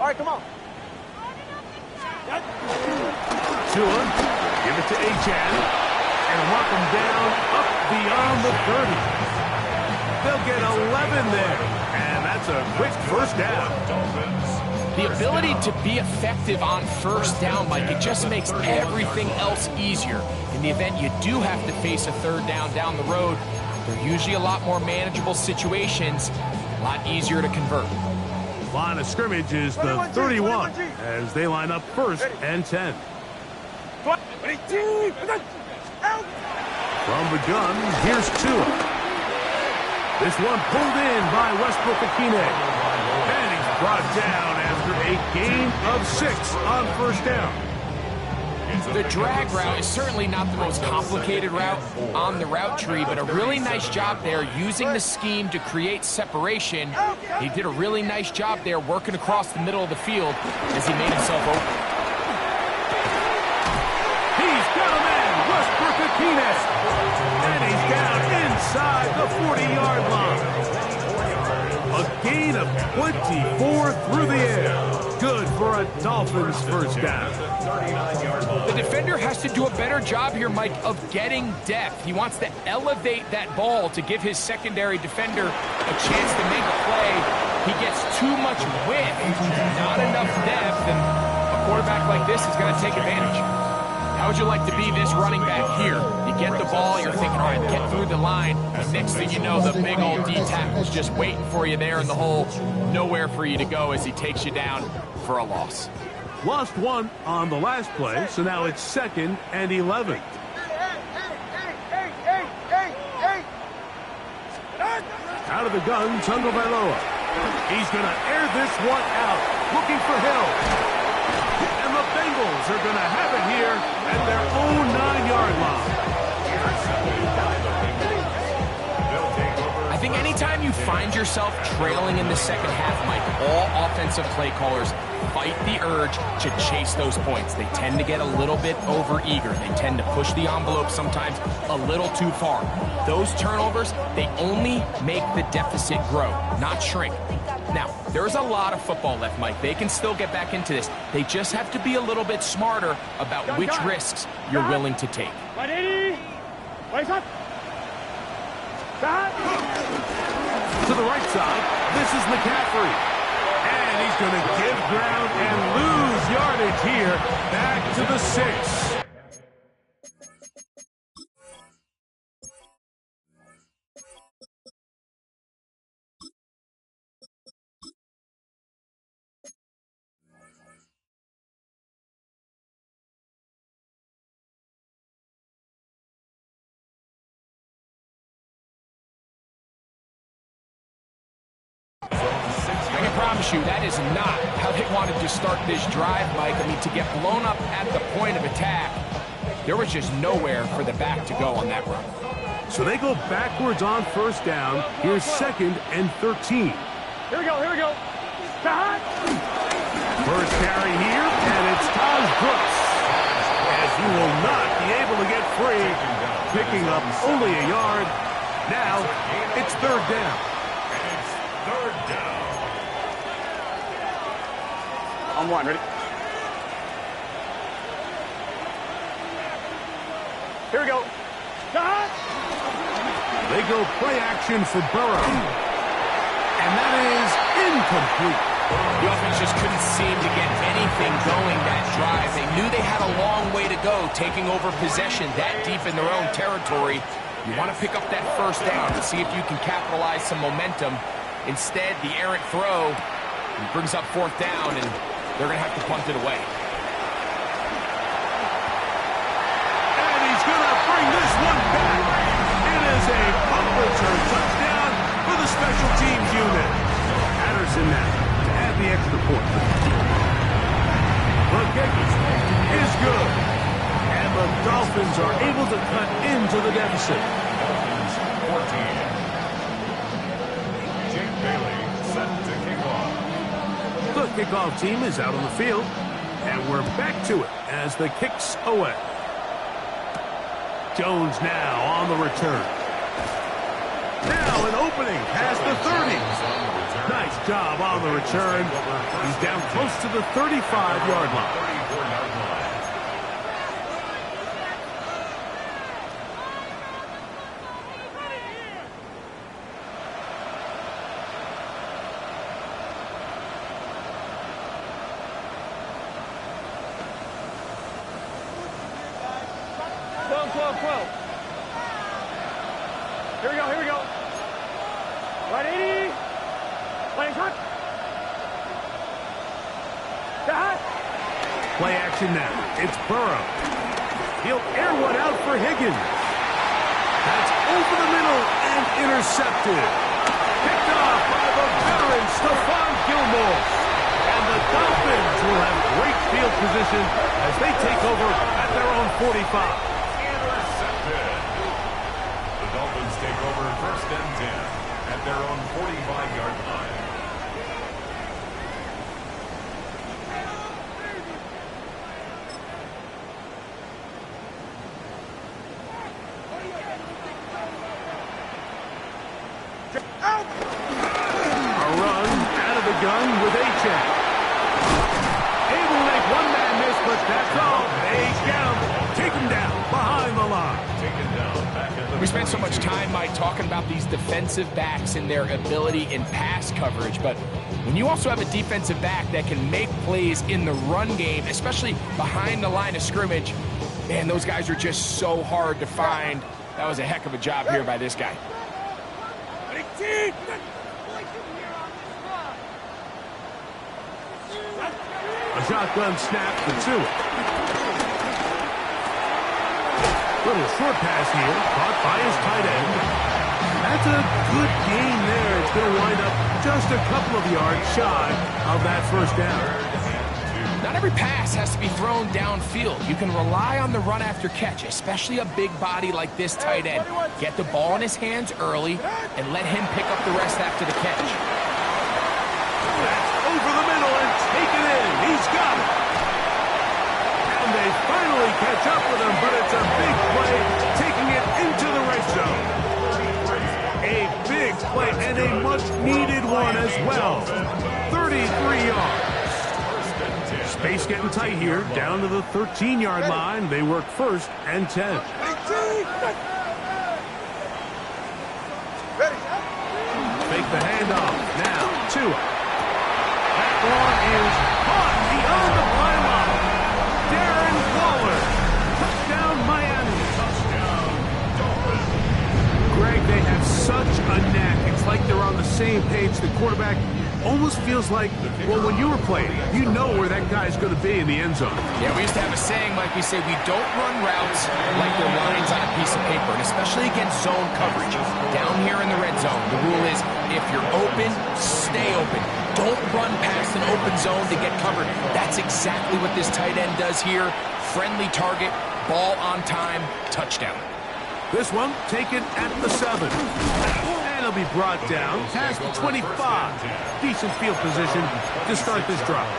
All right, come on. Tua, give it to Achan, and walk him down up beyond the 30. They'll get 11 there, and that's a quick first down. The ability to be effective on first down, Mike, it just makes everything else easier. In the event you do have to face a third down the road, they're usually a lot more manageable situations, a lot easier to convert. Line of scrimmage is the 31 as they line up first and 10. From the gun, here's Tua. This one pulled in by Westbrook-Akine. And he's brought down after a gain of 6 on first down. The drag route is certainly not the most complicated route on the route tree, but a really nice job there using the scheme to create separation. He did a really nice job there working across the middle of the field as he made himself open. He's got a man, Westbrook-Akine. And he's down inside the 40-yard line. A gain of 24 through the air. Good for a Dolphins first down. The defender has to do a better job here, Mike, of getting depth. He wants to elevate that ball to give his secondary defender a chance to make a play. He gets too much width, not enough depth, and a quarterback like this is going to take advantage. How would you like to be this running back here? You get the ball, you're thinking, all right, get through the line. Next thing you know, the big old D tackle's just waiting for you there in the hole. Nowhere for you to go as he takes you down for a loss. Lost one on the last play, so now it's 2nd and 11. Out of the gun, Tagovailoa. He's going to air this one out, looking for Hill. And the Bengals are going to have it here at their own 9-yard line. I think anytime you find yourself trailing in the second half, Mike, all offensive play callers fight the urge to chase those points. They tend to get a little bit overeager. They tend to push the envelope sometimes a little too far. Those turnovers, they only make the deficit grow, not shrink. Now, there's a lot of football left, Mike. They can still get back into this. They just have to be a little bit smarter about which risks you're willing to take. To the right side, this is McCaffrey. And he's going to give ground and lose yardage here. Back to the 6. I can promise you that is not how they wanted to start this drive, Mike. I mean, to get blown up at the point of attack, there was just nowhere for the back to go on that run. So they go backwards on first down. Here's 2nd and 13. Here we go. First carry here, and it's Taj Brooks. As he will not be able to get free, picking up only a yard. Now, it's 3rd down. Third down. On 1, ready? Here we go. They go play action for Burrow. And that is incomplete. The offense just couldn't seem to get anything going that drive. They knew they had a long way to go, taking over possession that deep in their own territory. You want to pick up that first down and see if you can capitalize some momentum. Instead, the errant throw brings up 4th down, and they're going to have to punt it away. And he's going to bring this one back. It is a punt return touchdown for the special teams unit. Patterson now to add the extra point. The kick is good. And the Dolphins are able to cut into the deficit. Dolphins 14. Set to kick off. The kickoff team is out on the field, and we're back to it as the kick's away. Jones now on the return. Now an opening past the 30. Nice job on the return. He's down close to the 35-yard line. 34-yard line. Here we go. Right 80. Playing cut. Play action now. It's Burrow. He'll air one out for Higgins. That's over the middle and intercepted. Picked off by the veteran Stephon Gilmore. And the Dolphins will have great field position as they take over at their own 45. Intercepted. The Dolphins take over 1st and 10 at their own 45-yard line. A run out of the gun with A-Check. Able to make one man miss, but that's all. They get him. Take him down behind the line. Taken down back at the We spent so much time, Mike, talking about these defensive backs and their ability in pass coverage, but when you also have a defensive back that can make plays in the run game, especially behind the line of scrimmage, man, those guys are just so hard to find. That was a heck of a job here by this guy. A shotgun snap for two. Little short pass here, caught by his tight end. That's a good gain there. It's going to wind up just a couple of yards shy of that first down. 3rd and 2. Not every pass has to be thrown downfield. You can rely on the run after catch, especially a big body like this tight end. Get the ball in his hands early and let him pick up the rest after the catch. That's over the middle and taken in. He's got it. And they finally catch up with him, but it's a big play, taking it into the red zone. A big play and a much-needed one as well. 33 yards. Space getting tight here, down to the 13-yard line. They work first and 10. Fake the handoff. Now, Tua. That one is caught beyond the pylon. Darren Waller. Touchdown, Miami. Greg, they have such a knack. It's like they're on the same page. The quarterback almost feels like, well, when you were playing, you know where that guy's going to be in the end zone. Yeah, we used to have a saying, Mike, we say we don't run routes like they're lines on a piece of paper, and especially against zone coverage. Down here in the red zone, the rule is if you're open, stay open. Don't run past an open zone to get covered. That's exactly what this tight end does here. Friendly target, ball on time, touchdown. This one taken at the 7. And it'll be brought down past the 25. Decent field position to start this drive.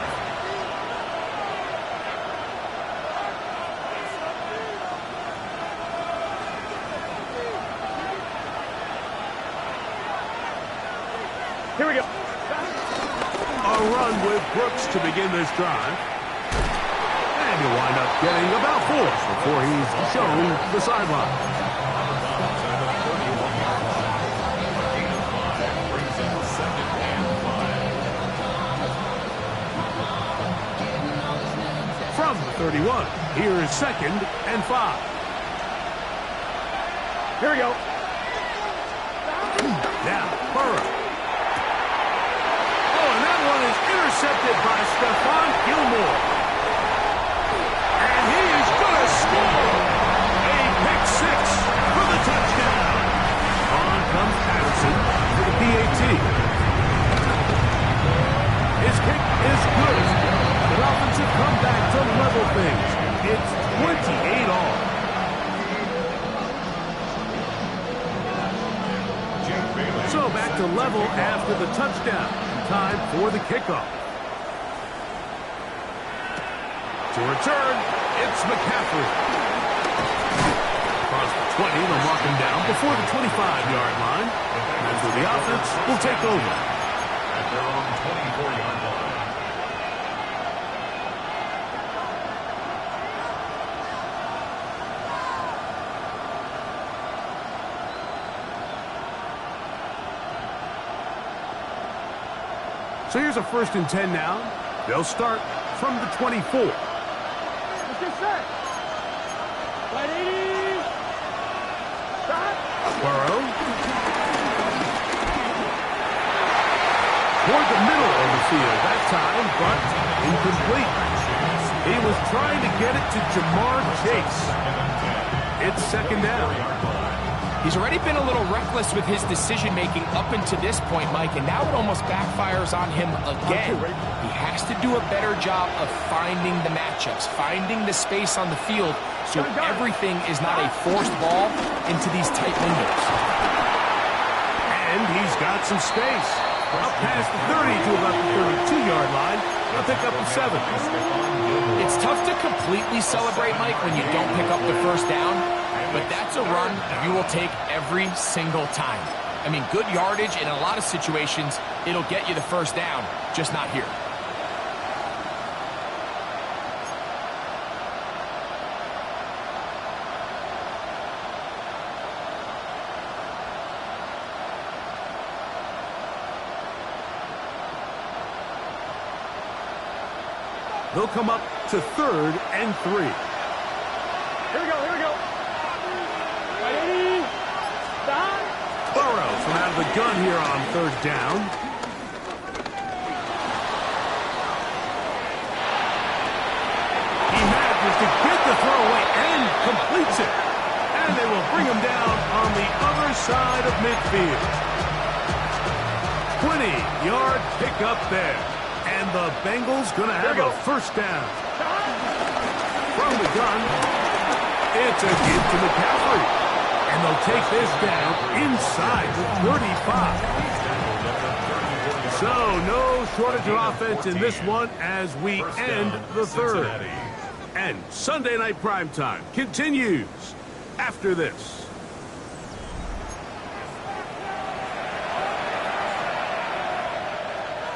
Here we go. A run with Brooks to begin this drive. And he'll wind up getting about 4 before he's shown the sideline. From the 31, here is 2nd and 5. Here we go. Now, Burrow. Oh, and that one is intercepted by Stephon Gilmore. And he is going to score. A pick 6 for the touchdown. On comes Patterson for the PAT. His kick is good. The Dolphins have come back to level things. It's 28 all. So back to level after the touchdown. Time for the kickoff. To return, it's McCaffrey. Across the 20, they'll mark him down before the 25-yard line. And so the offense will take over. At their own 24-yard line. So here's a 1st and 10 now. They'll start from the 24. Let's get set. Right 80. Stop. Burrow. Toward the middle of the field that time, but incomplete. He was trying to get it to Jamar Chase. It's 2nd down. He's already been a little reckless with his decision-making up until this point, Mike, and now it almost backfires on him again. He has to do a better job of finding the matchups, finding the space on the field, so everything is not a forced ball into these tight windows. And he's got some space. Up past the 30 to about the 32-yard line. He'll pick up the 7. It's tough to completely celebrate, Mike, when you don't pick up the 1st down. But that's a run you will take every single time. I mean, good yardage in a lot of situations, it'll get you the 1st down, just not here. They'll come up to 3rd and 3. Here we go. Here we go. Right 80. Stop. Burrow from out of the gun here on 3rd down. He manages to get the throw away and completes it. And they will bring him down on the other side of midfield. 20-yard pickup there. And And the Bengals going to have a first down. From the gun, it's a give to McCaffrey. And they'll take this down inside the 35. So no shortage of offense in this one as we end the third. And Sunday Night Primetime continues after this.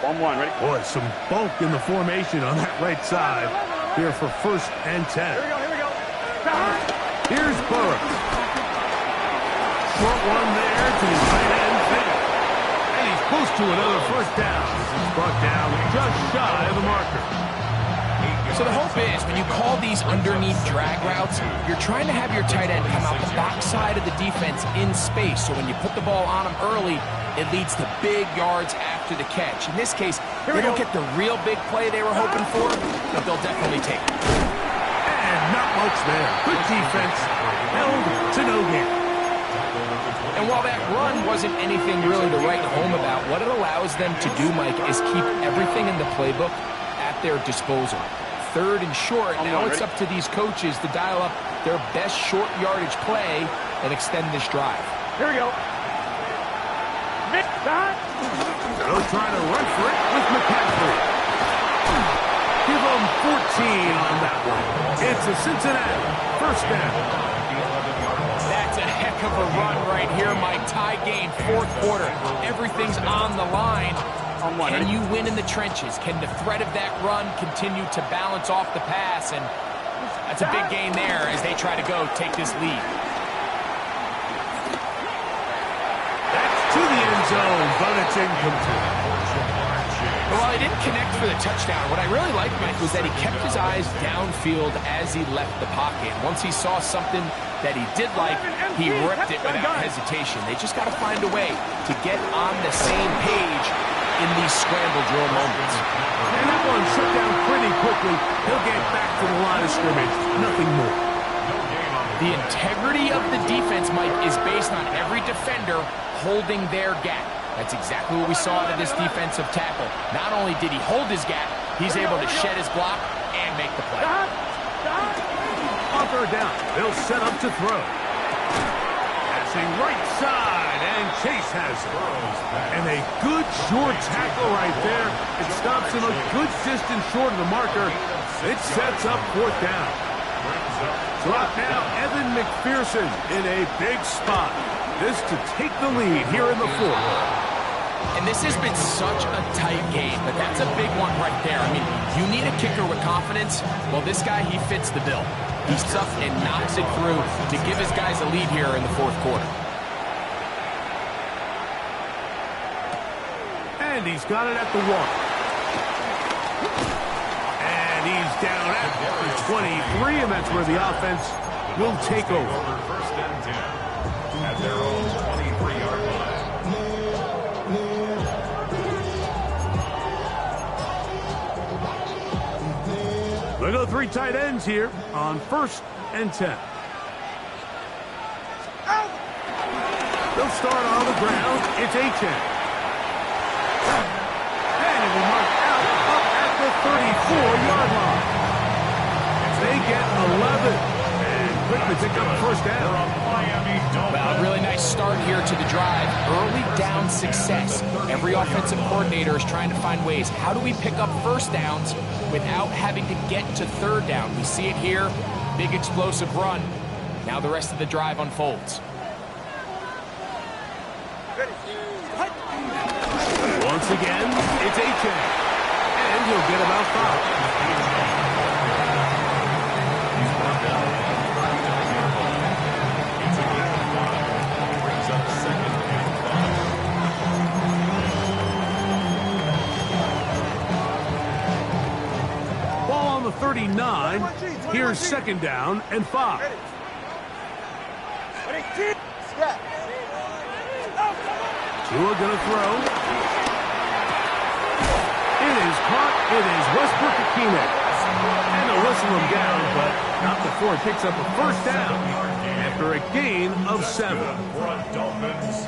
Ready? Boy, some bulk in the formation on that right side here for 1st and 10. Here we go. Here's Burrow. Short one there to the tight end. And he's close to another first down. He's brought down just shy of the marker. So the hope is when you call these underneath drag routes, you're trying to have your tight end come out the backside of the defense in space. So when you put the ball on him early, it leads to big yards after the catch. In this case, they don't get the real big play they were hoping for, but they'll definitely take it. And not much there. Good defense. Held to no gain. And while that run wasn't anything really to write home about, what it allows them to do, Mike, is keep everything in the playbook at their disposal. 3rd and short, now it's up to these coaches to dial up their best short yardage play and extend this drive. Here we go. They'll try to run for it with McCaffrey. Give them 14 on that one. It's a Cincinnati first down. That's a heck of a run right here, Mike. Tie game, 4th quarter. Everything's on the line. Can you win in the trenches? Can the threat of that run continue to balance off the pass? And that's a big gain there as they try to go take this lead. That's to the end zone, but it's incomplete. Well, he didn't connect for the touchdown. What I really liked, Mike, was that he kept his eyes downfield as he left the pocket. Once he saw something that he did like, he ripped it without hesitation. They just got to find a way to get on the same page in these scramble drill moments. And that one shut down pretty quickly. He'll get back to the line of scrimmage. Nothing more. The integrity of the defense, Mike, is based on every defender holding their gap. That's exactly what we saw out of this defensive tackle. Not only did he hold his gap, he's able to shed his block and make the play. On 3rd down, they'll set up to throw. Passing right side, and Chase has it. And a good short tackle right there. It stops him a good distance short of the marker. It sets up 4th down. So out now, Evan McPherson in a big spot. This to take the lead here in the 4th. And this has been such a tight game, but that's a big one right there. I mean, you need a kicker with confidence. Well, this guy, he fits the bill. He's tough and knocks it through to give his guys a lead here in the 4th quarter. And he's got it at the 1. And he's down at the 23, and that's where the offense will take over. 1st and 10 at their own 23-yard line. They go 3 tight ends here on 1st and 10. They'll start on the ground. It's A-10. And it will mark out up at the 34-yard line. They get 11 and quickly pick up a first down. Well, a really nice start here to the drive. Early down success. Every offensive coordinator is trying to find ways. How do we pick up first downs without having to get to 3rd down? We see it here. Big explosive run. Now the rest of the drive unfolds. Once again, it's A-Chain. And he'll get about 5. Ball on the 39. Here's 2nd down and 5. Tua gonna throw. It is caught. It is Westbrook-Akine. And they'll whistle him down, but Not before he picks up a first down after a gain of 7.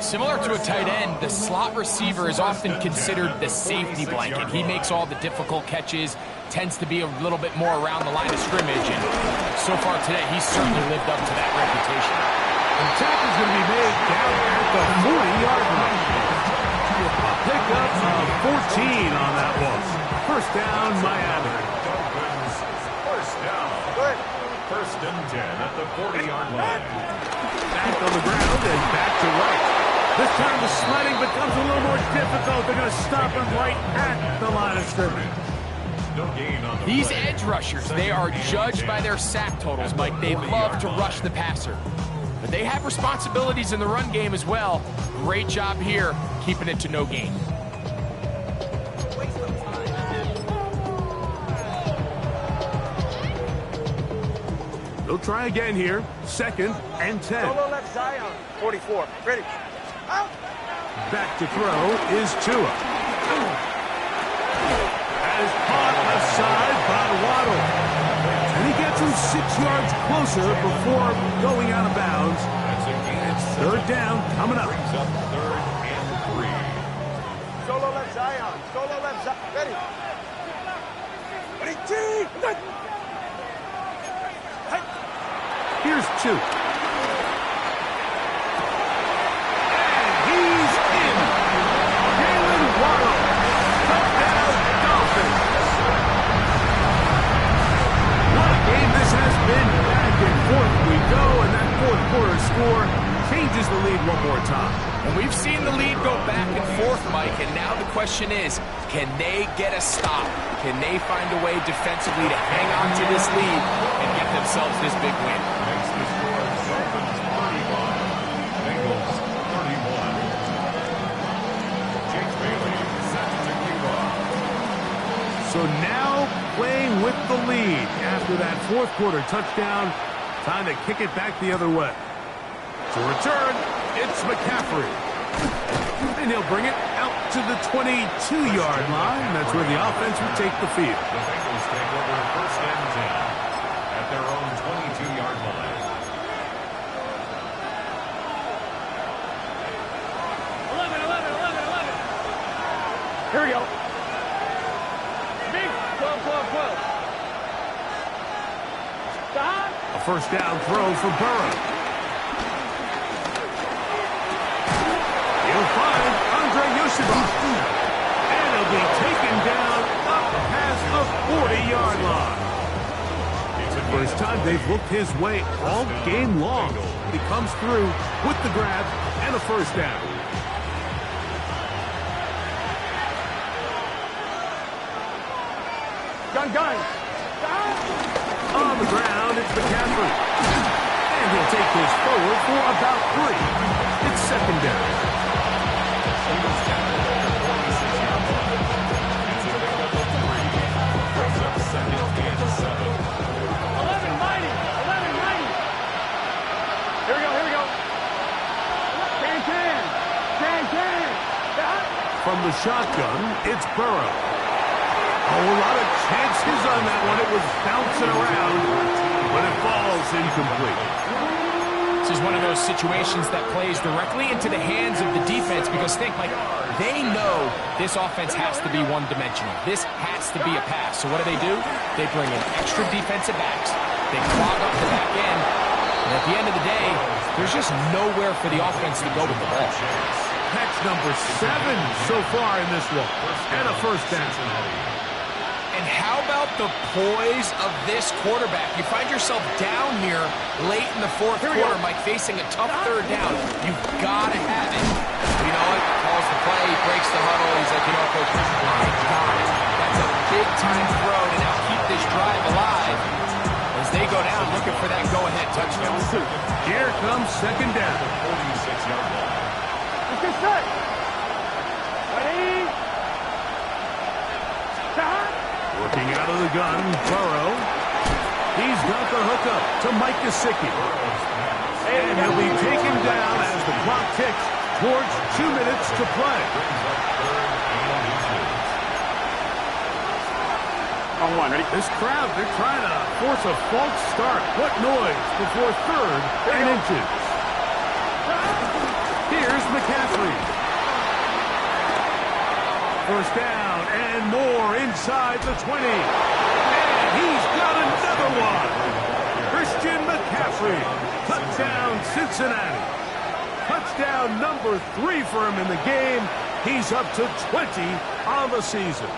Similar to a tight end, the slot receiver is often considered the safety blanket. He makes all the difficult catches, tends to be a little bit more around the line of scrimmage, and so far today, he's certainly lived up to that reputation. And the tackle's going to be made down at the 40-yard line. A pickup of 14 on that one. First down, Miami. First down. First and 10 at the 40-yard line. Back on the ground and back to right. This time the sliding becomes a little more difficult. They're going to stop him right at the line of scrimmage. No gain on the These play. edge rushers, they are judged by their sack totals, Mike. They love to rush the passer. But they have responsibilities in the run game as well. Great job here, keeping it to no gain. They'll try again here. Second and 10. Solo left Zion. 44. Ready. Out. Back to throw is Tua. As caught aside by Waddle. And he gets him 6 yards closer before going out of bounds. That's a gain. It's third down coming up. Brings up third and 3. Solo left Zion. Solo left Zion. Ready. Ready, T. Here's 2. And he's in. Jalen Waddle. Touchdown, Dolphins. What a game this has been. Back and forth we go, and that fourth quarter score changes the lead one more time. And we've seen the lead go back and forth, Mike, and now the question is, can they get a stop? Can they find a way defensively to hang on to this lead and get themselves this big win? Makes the score Dolphins 35, Bengals 31. Jake Bailey set to kick off. So now playing with the lead after that fourth quarter touchdown. Time to kick it back the other way. To return, it's McCaffrey. And he'll bring it out to the 22-yard line. That's where the offense will take the field. The Bengals take over first and 10 at their own 22-yard line. 11. Here we go. Big 12. Stop. A first down throw for Burrow. He'll find Andre Yoshiba. And he'll be taken down up past the 40-yard line. First time they've looked his way all game long. He comes through with the grab and a first down. Gun. On the ground, it's McCaffrey. And he'll take this forward for about 3. It's second down. Bengals tackle at the 46-yard line. It's a pickup of 3. Brings up second and 7. 11 mighty. Here we go. Can. Stop. From the shotgun, it's Burrow. A whole lot of chances on that one. It was bouncing around, but it falls incomplete. This is one of those situations that plays directly into the hands of the defense because think, like, they know this offense has to be one-dimensional. This has to be a pass. So what do? They bring in extra defensive backs. They clog up the back end. And at the end of the day, there's just nowhere for the offense to go with the ball. Catch number 7 so far in this one. And a first down. And how about the poise of this quarterback? You find yourself down here late in the fourth quarter, Mike, facing a tough third down. You've got to have it. You know what? Calls the play, breaks the huddle. He's like, you know what, Coach, I got it. That's a big-time throw to now keep this drive alive as they go down looking for that go-ahead touchdown. Here comes second down. 46-yard line. Let's get set. Ready. Stop. Working out of the gun, Burrow. He's got the hookup to Mike Gesicki. And he'll be taken down as the clock ticks towards 2 minutes to play. On one, ready? This crowd, they're trying to force a false start. What noise before third and inches. Here's McCaffrey. First down and more inside the 20. And he's got another one. Christian McCaffrey. Touchdown, Cincinnati. Touchdown number 3 for him in the game. He's up to 20 on the season.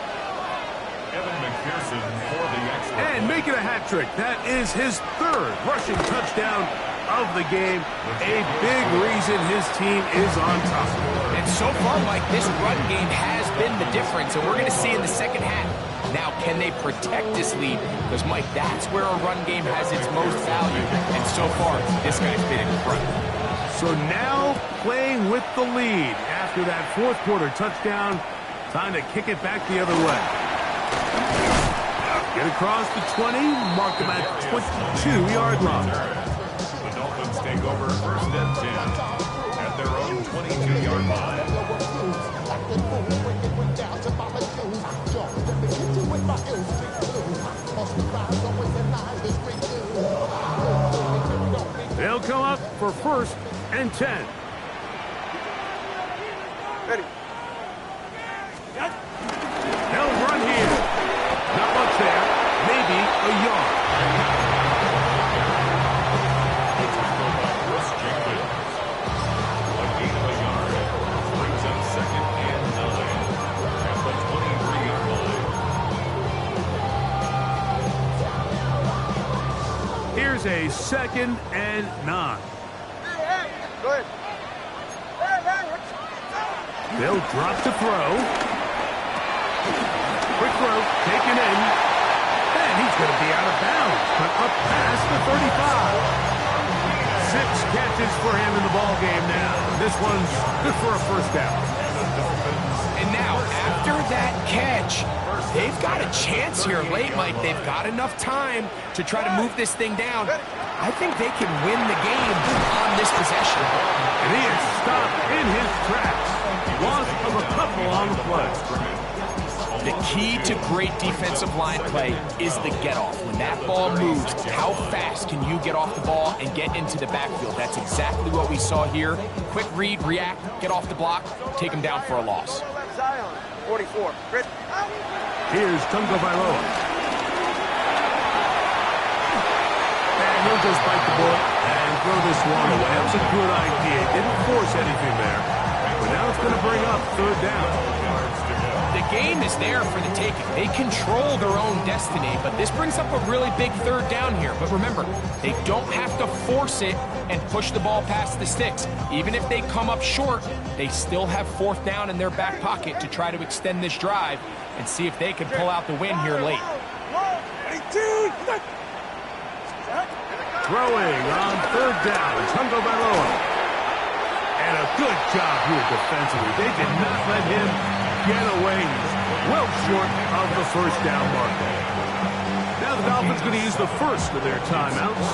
Evan McPherson for the extra And point. making a hat trick. That is his 3rd rushing touchdown of the game. A big reason his team is on top. And so far, Mike, this run game has been the difference, and we're going to see in the second half. Now, can they protect this lead? Because, Mike, that's where a run game has its most value. And so far, this guy's been in front. So now playing with the lead after that 4th quarter touchdown. Time to kick it back the other way. Get across the 20, mark them at 22-yard line. The Dolphins take over first and 10 at their own 22-yard line. They'll come up for first and 10. Ready. They'll run here. Not much there. Maybe a yard. Chris Jenkins. A gain of a yard. Brings up second and 9 at the 23-yard line. Here's a 2nd and 9. Go ahead. They'll drop to throw. Quick throw, taken in. And he's going to be out of bounds, but up past the 35. 6 catches for him in the ball game now. This one's good for a first down. And now, after that catch, they've got a chance here late, Mike. They've got enough time to try to move this thing down. I think they can win the game on this possession. And he is stopped in his tracks. Loss of a couple on the play. The key to great defensive line play is the get-off. When that ball moves, how fast can you get off the ball and get into the backfield? That's exactly what we saw here. Quick read, react, get off the block, take them down for a loss. Zion, 44. Ready. Here's Tungo Bailoa. And he'll just bite the bullet and throw this one away. That was a good idea. Didn't force anything there. But now it's going to bring up 3rd down. The game is there for the taking. They control their own destiny, but this brings up a really big 3rd down here. But remember, they don't have to force it and push the ball past the sticks. Even if they come up short, they still have 4th down in their back pocket to try to extend this drive and see if they can pull out the win here late. Throwing on 3rd down, Tungo Bailoa. And a good job here defensively. They did not let him get away. He's well short of the first down marker. Now the Dolphins going to use the first of their timeouts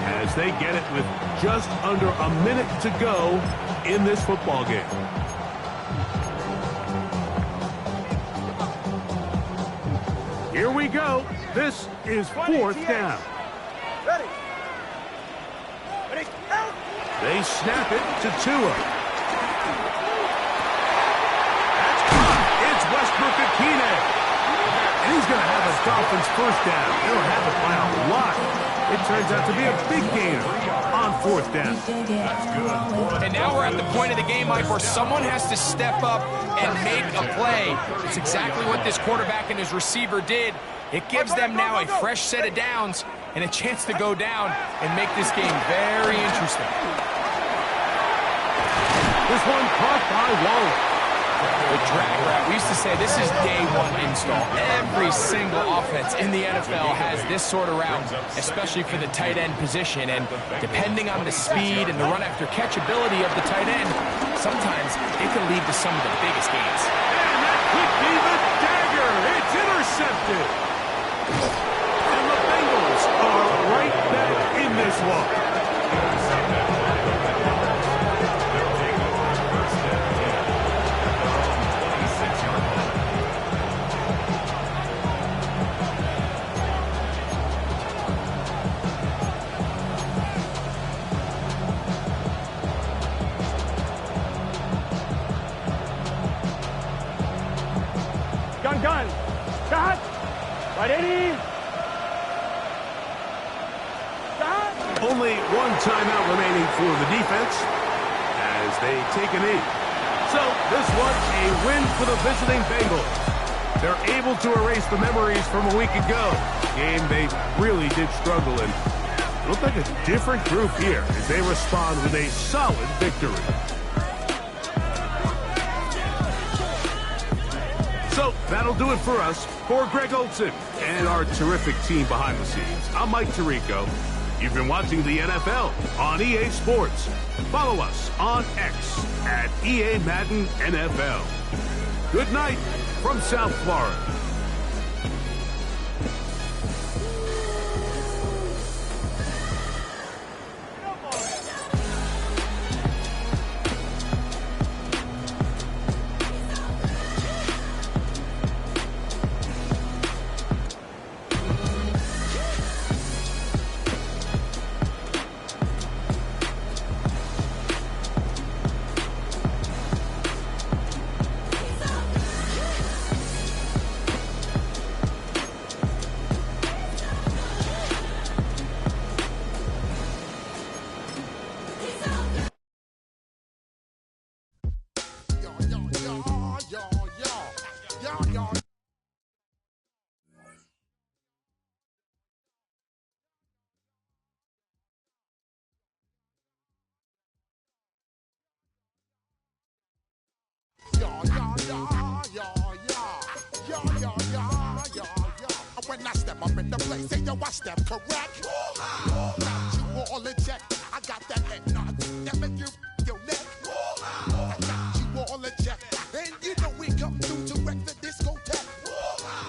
as they get it with just under a minute to go in this football game. Here we go. This is 4th down. Ready. Ready. They snap it to Tua. That's caught. It's Westbrook Akine. And he's going to have a Dolphins first down. They'll have it by a lot. It turns out to be a big gainer on 4th down. And now we're at the point of the game, Mike, where someone has to step up and make a play. It's exactly what this quarterback and his receiver did. It gives them now a fresh set of downs and a chance to go down and make this game very interesting. This one caught by Waller. The drag route, we used to say this is day 1 install. Every single offense in the NFL has this sort of route, especially for the tight end position. And depending on the speed and the run-after-catch ability of the tight end, sometimes it can lead to some of the biggest gains. And that could be the dagger. It's intercepted. And the Bengals are right back in this one. Only one timeout remaining for the defense as they take a knee. So this was a win for the visiting Bengals. They're able to erase the memories from a week ago. Game they really did struggle in. Look like a different group here as they respond with a solid victory. So that'll do it for us. For Greg Olson and our terrific team behind the scenes, I'm Mike Tirico. You've been watching the NFL on EA Sports. Follow us on X at EA Madden NFL. Good night from South Florida. When I step up in the place, say yo, I step correct. Got you all in check. I got that head nod that make you your neck. I got you all in check, and you know we come through to wreck the discotheque.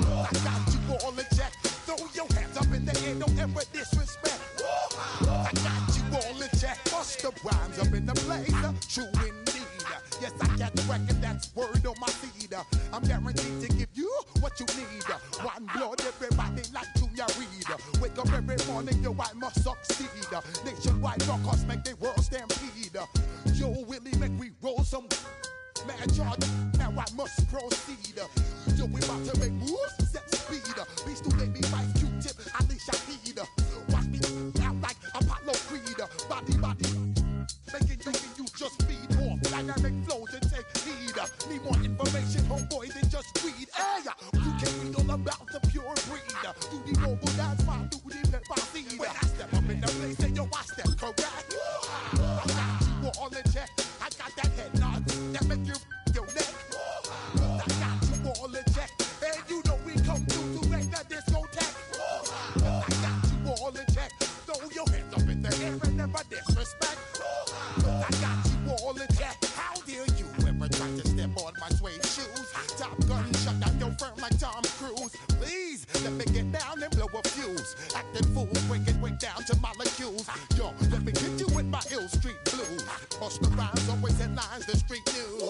I got you all in check. Throw your hands up in the air, don't ever disrespect. I got you all in check. Bust the rhymes up in the place, true indeed. Yes, I got the record, that's word on my feed. I'm guaranteed to give you what you need. One blood, everybody like Junior Reed. Wake up every morning, yo, I must succeed. Nationwide rockers make the world stampede. Yo, Willie, make we roll some mad charge. Now I must proceed. Yo, we about to make moves, set speed. Beats to make me fight Q-tip, Ali Shaheed. Watch me out like Apollo Creed. Body, making you just feed off dynamic flows and take heed. Need more information, homeboy, than just read. Hey, you can read all about the pure breed. Do the noble dance, fine, do the pepper seed. When I step up in the place, say yo, I step correct. I got you all in check. I got that head nod that make you your neck. I got you all in check, and you know we come through to raise the discotheque. I got you all in check. Throw your hands up in the air and never disrespect. I got you all in check. How dare you ever try to step on my suede shoes? Top Gun shut down your firm like Tom Cruise. Please let me get down and blow a fuse. Acting fool, break it way down to molecules. Yo, let me hit you with my ill street blues. Bust the rhymes, always headlines, the street news.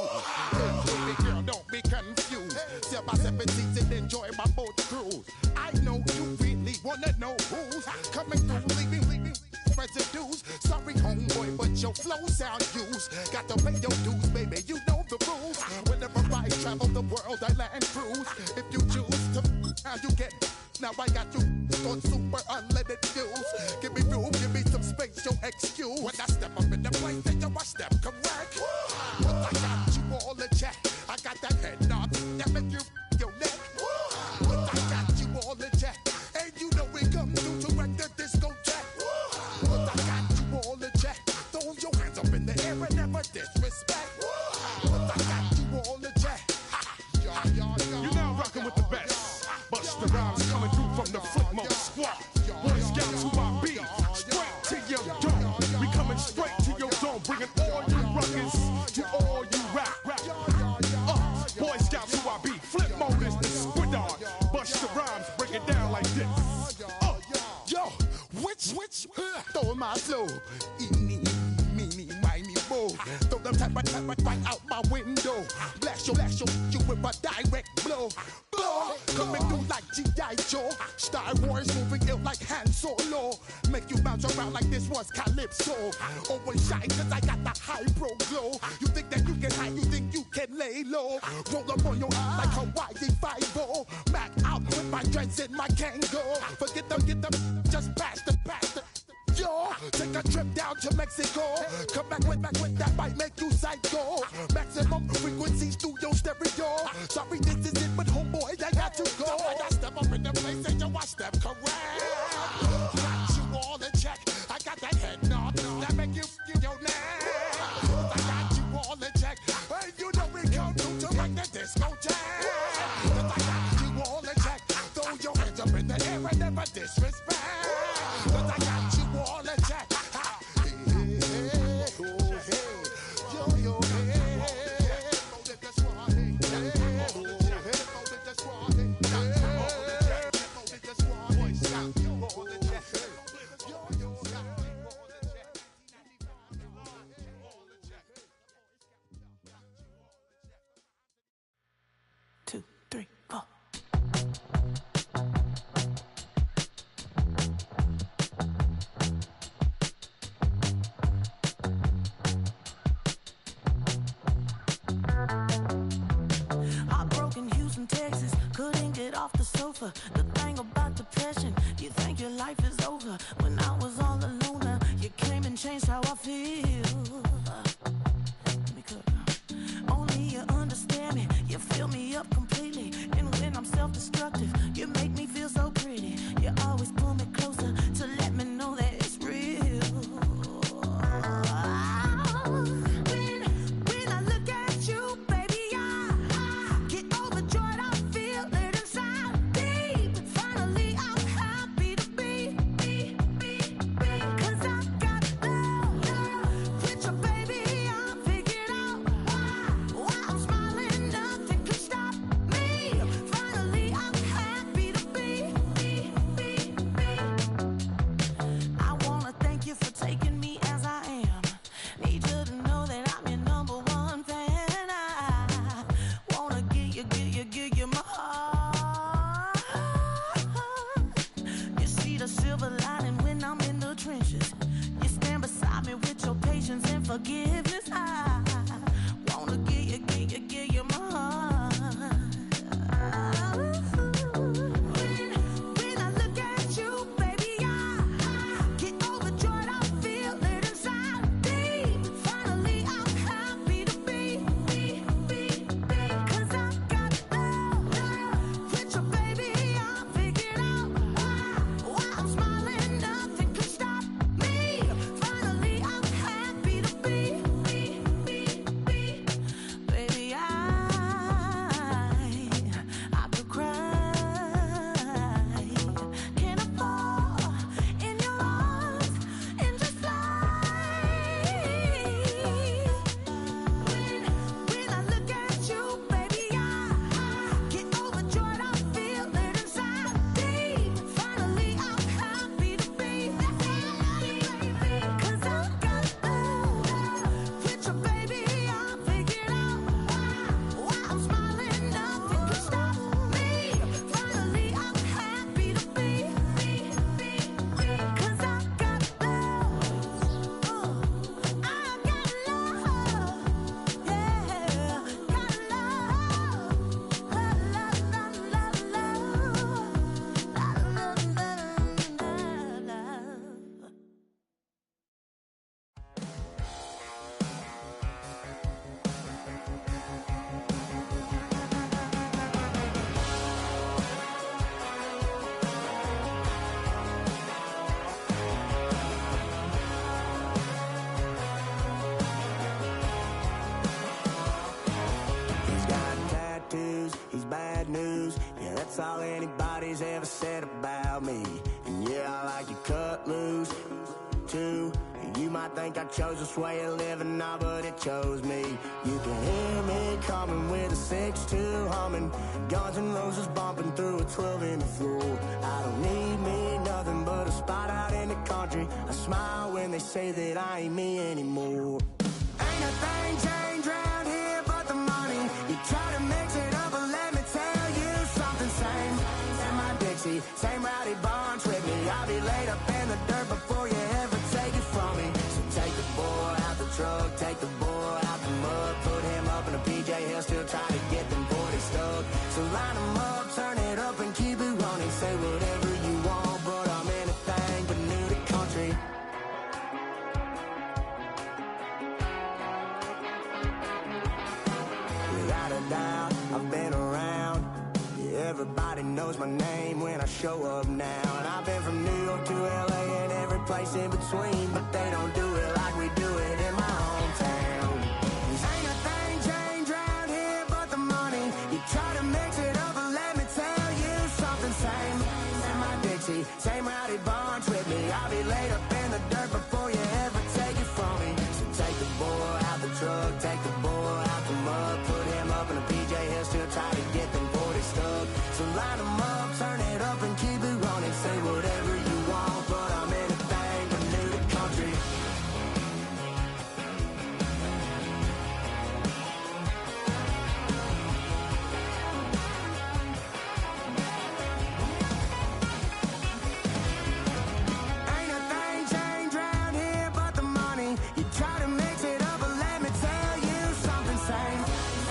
Hey, baby girl, don't be confused. 7 by 7 seats and enjoy my boat cruise. I know you really wanna know who's coming through, leaving residues. Sorry, homeboy, but your flow sound used. Got to pay your dues, baby, you know the rules. Whenever I travel the world, I land cruise. If you choose to, how you get. Now I got you on super unleaded fuels. Give me room, give me some space, your excuse. When I step up in the place, then I step correct. But I got you all in check. I got that head nod that make you your neck. But I got you all in check, and you know we come through to wreck the discotheque. But I got you all in check. Throw your hands up in the air and never disrespect. But I got you all in check. You're now rocking with the best. Bust the rhymes coming through from the footmost squad. Boy Scouts who I be. Straight to your dome. We coming straight to your dome. Bringing all you ruckus to all you rap. Boy Scouts who I be. Flip mode is the squid on. Bust the rhymes, break it down like this. Yo, which stole my flow? Eeny, meeny, miny, mo. Throw them type of right out my window. Blast you with a direct blow. Coming through like G.I. Joe. Star Wars moving ill like Han Solo. Make you bounce around like this was Calypso. Always shine cause I got the high pro glow. You think that you can hide, you think you can lay low. Roll up on your eye like Hawaii 5-0. Mac out with my dreads and my Kango. Forget them, just pass the. Yo, Take a trip down to Mexico. Come back with that might make you psycho. Maximum frequency studio stereo. Sorry, this is it, but homeboy, I got to go. I step up in the place and you I step correct. Got you all in check. I got that head nod that make you your neck. I got you all in check. And you know we come through to like the discotheque. I got you all in check. Throw your hands up in the air and never disrespect. Cause I got you all in check. The thing about depression, you think your life is over. When I was all alone, you came and changed how I feel. Only you understand me, you fill me up completely. And when I'm self-destructive, you make me feel so pretty. You always pull me closer to let me know that it's real. When I look at you, baby, I get overjoyed. I feel it inside. Finally, I'm happy to be, 'cause I got love with your baby. I figured out why I'm smiling. Nothing can stop me. Finally, I'm happy to be. I wanna thank you for taking me as I am. Need you to know that I'm your number one fan. I wanna give you my heart. You see the silver lining when I'm in the trenches. You stand beside me with your patience and forgiveness. I wanna give you my heart. When I look at you, baby, I get overjoyed. I feel it inside me. Finally, I'm happy to be, 'cause I got love with your baby. I figured out why I'm smiling. Nothing can stop me. Finally, I'm happy to be, baby. I could cry. Can I fall in your arms and just fly? When I look at you, baby, I get overjoyed. I feel it inside me. Finally, I'm happy to be, 'cause I got love with your baby. I figured out why I'm smiling. Nothing can stop me. Finally, I'm happy to be, 'cause I got love. I got love. Yeah, got love. He's got tattoos, he's bad news. Yeah, that's all anybody's ever said about me. And yeah, I like you cut loose, too. You might think I chose this way of living now, but it chose me. You can hear me coming with a 6'2" humming, Guns N' Roses bumping through a 12-inch floor. I don't need me nothing but a spot out in the country. I smile when they say that I ain't me anymore. Ain't a thing changed round here but the money. You try to mix it up, but let me tell you something. Same in my Dixie, same rowdy bunch with me. I'll be laid up in the dirt before you ever take it from me. So take the boy out the truck, take the boy out the mud, put him up in a PJ Hill, still trying to get them 40 stuck. So line them up, turn it up and keep it running. Say whatever you want, but I'm anything but new to country. knows my name when I show up now. And I've been from New York to LA and every place in between, but they don't do it like we do it in my hometown. Ain't a thing changed round here but the money. You try to mix it up and let me tell you something. Same in my Dixie, same rowdy bunch with me. I'll be laid up in the dirt before you ever take it from me. So take the boy out the truck, take the boy out the mud, put him up in a PJ Hill, still try to get them 40 stuck. So line them up, turn it up and keep it running. Say whatever you want, but I'm anything but new to country. Ain't a thing changed round here but the money. You try to mix it up, but let me tell you something. Same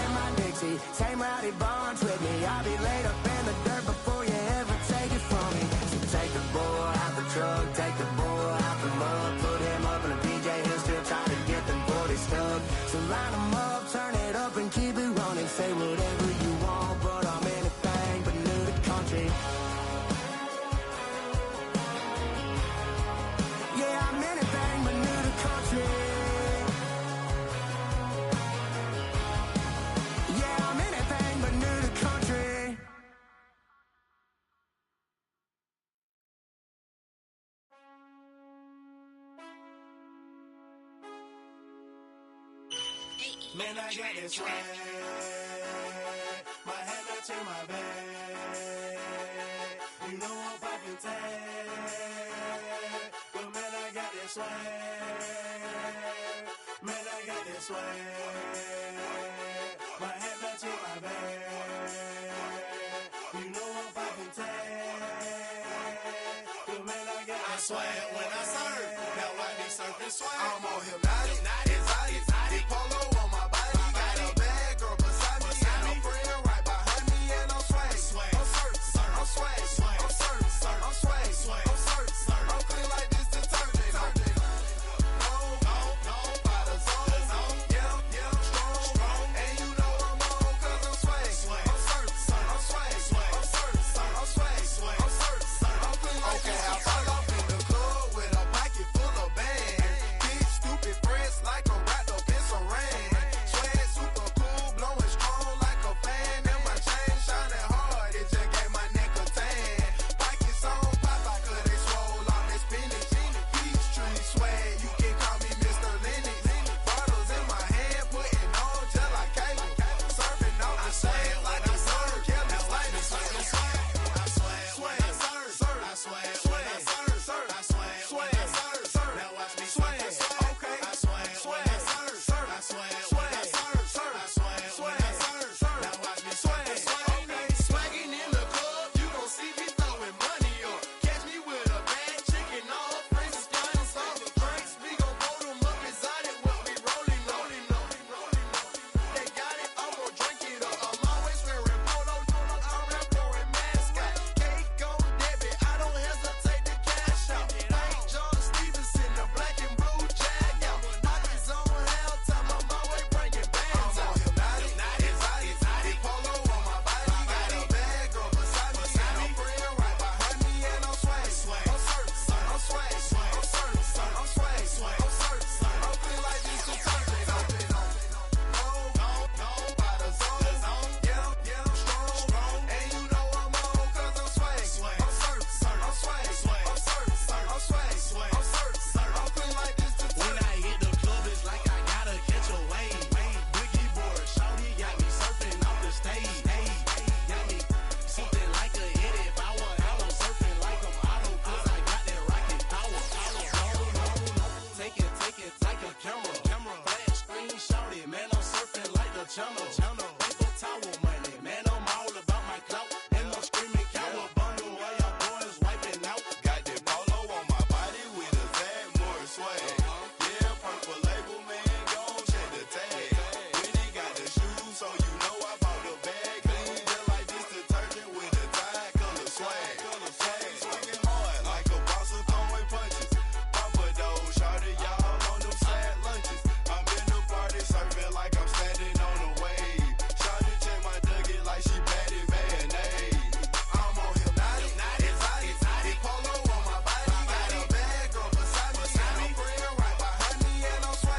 in my Dixie, same rowdy bunch with me. I'll be laid up in the dirt before you ever take it from me. So take the boy out the truck, take the boy out the mud, put him up in a PJ Hill, still try to get them 40 stuck. So line them up, turn it up and keep it running. Say whatever you want, but I'm anything but new to country. Yeah, I'm anything but new to country. Yeah, I'm anything but new to country. Man, I got this swag. My head matching my bag. You know I'm poppin' tag. But man, I got this swag. Man, I got this swag. My head matching my bag. You know I'm poppin' tag. But man, I got this swag. When I surf, now I be surfing swag. I'm on hypnotic.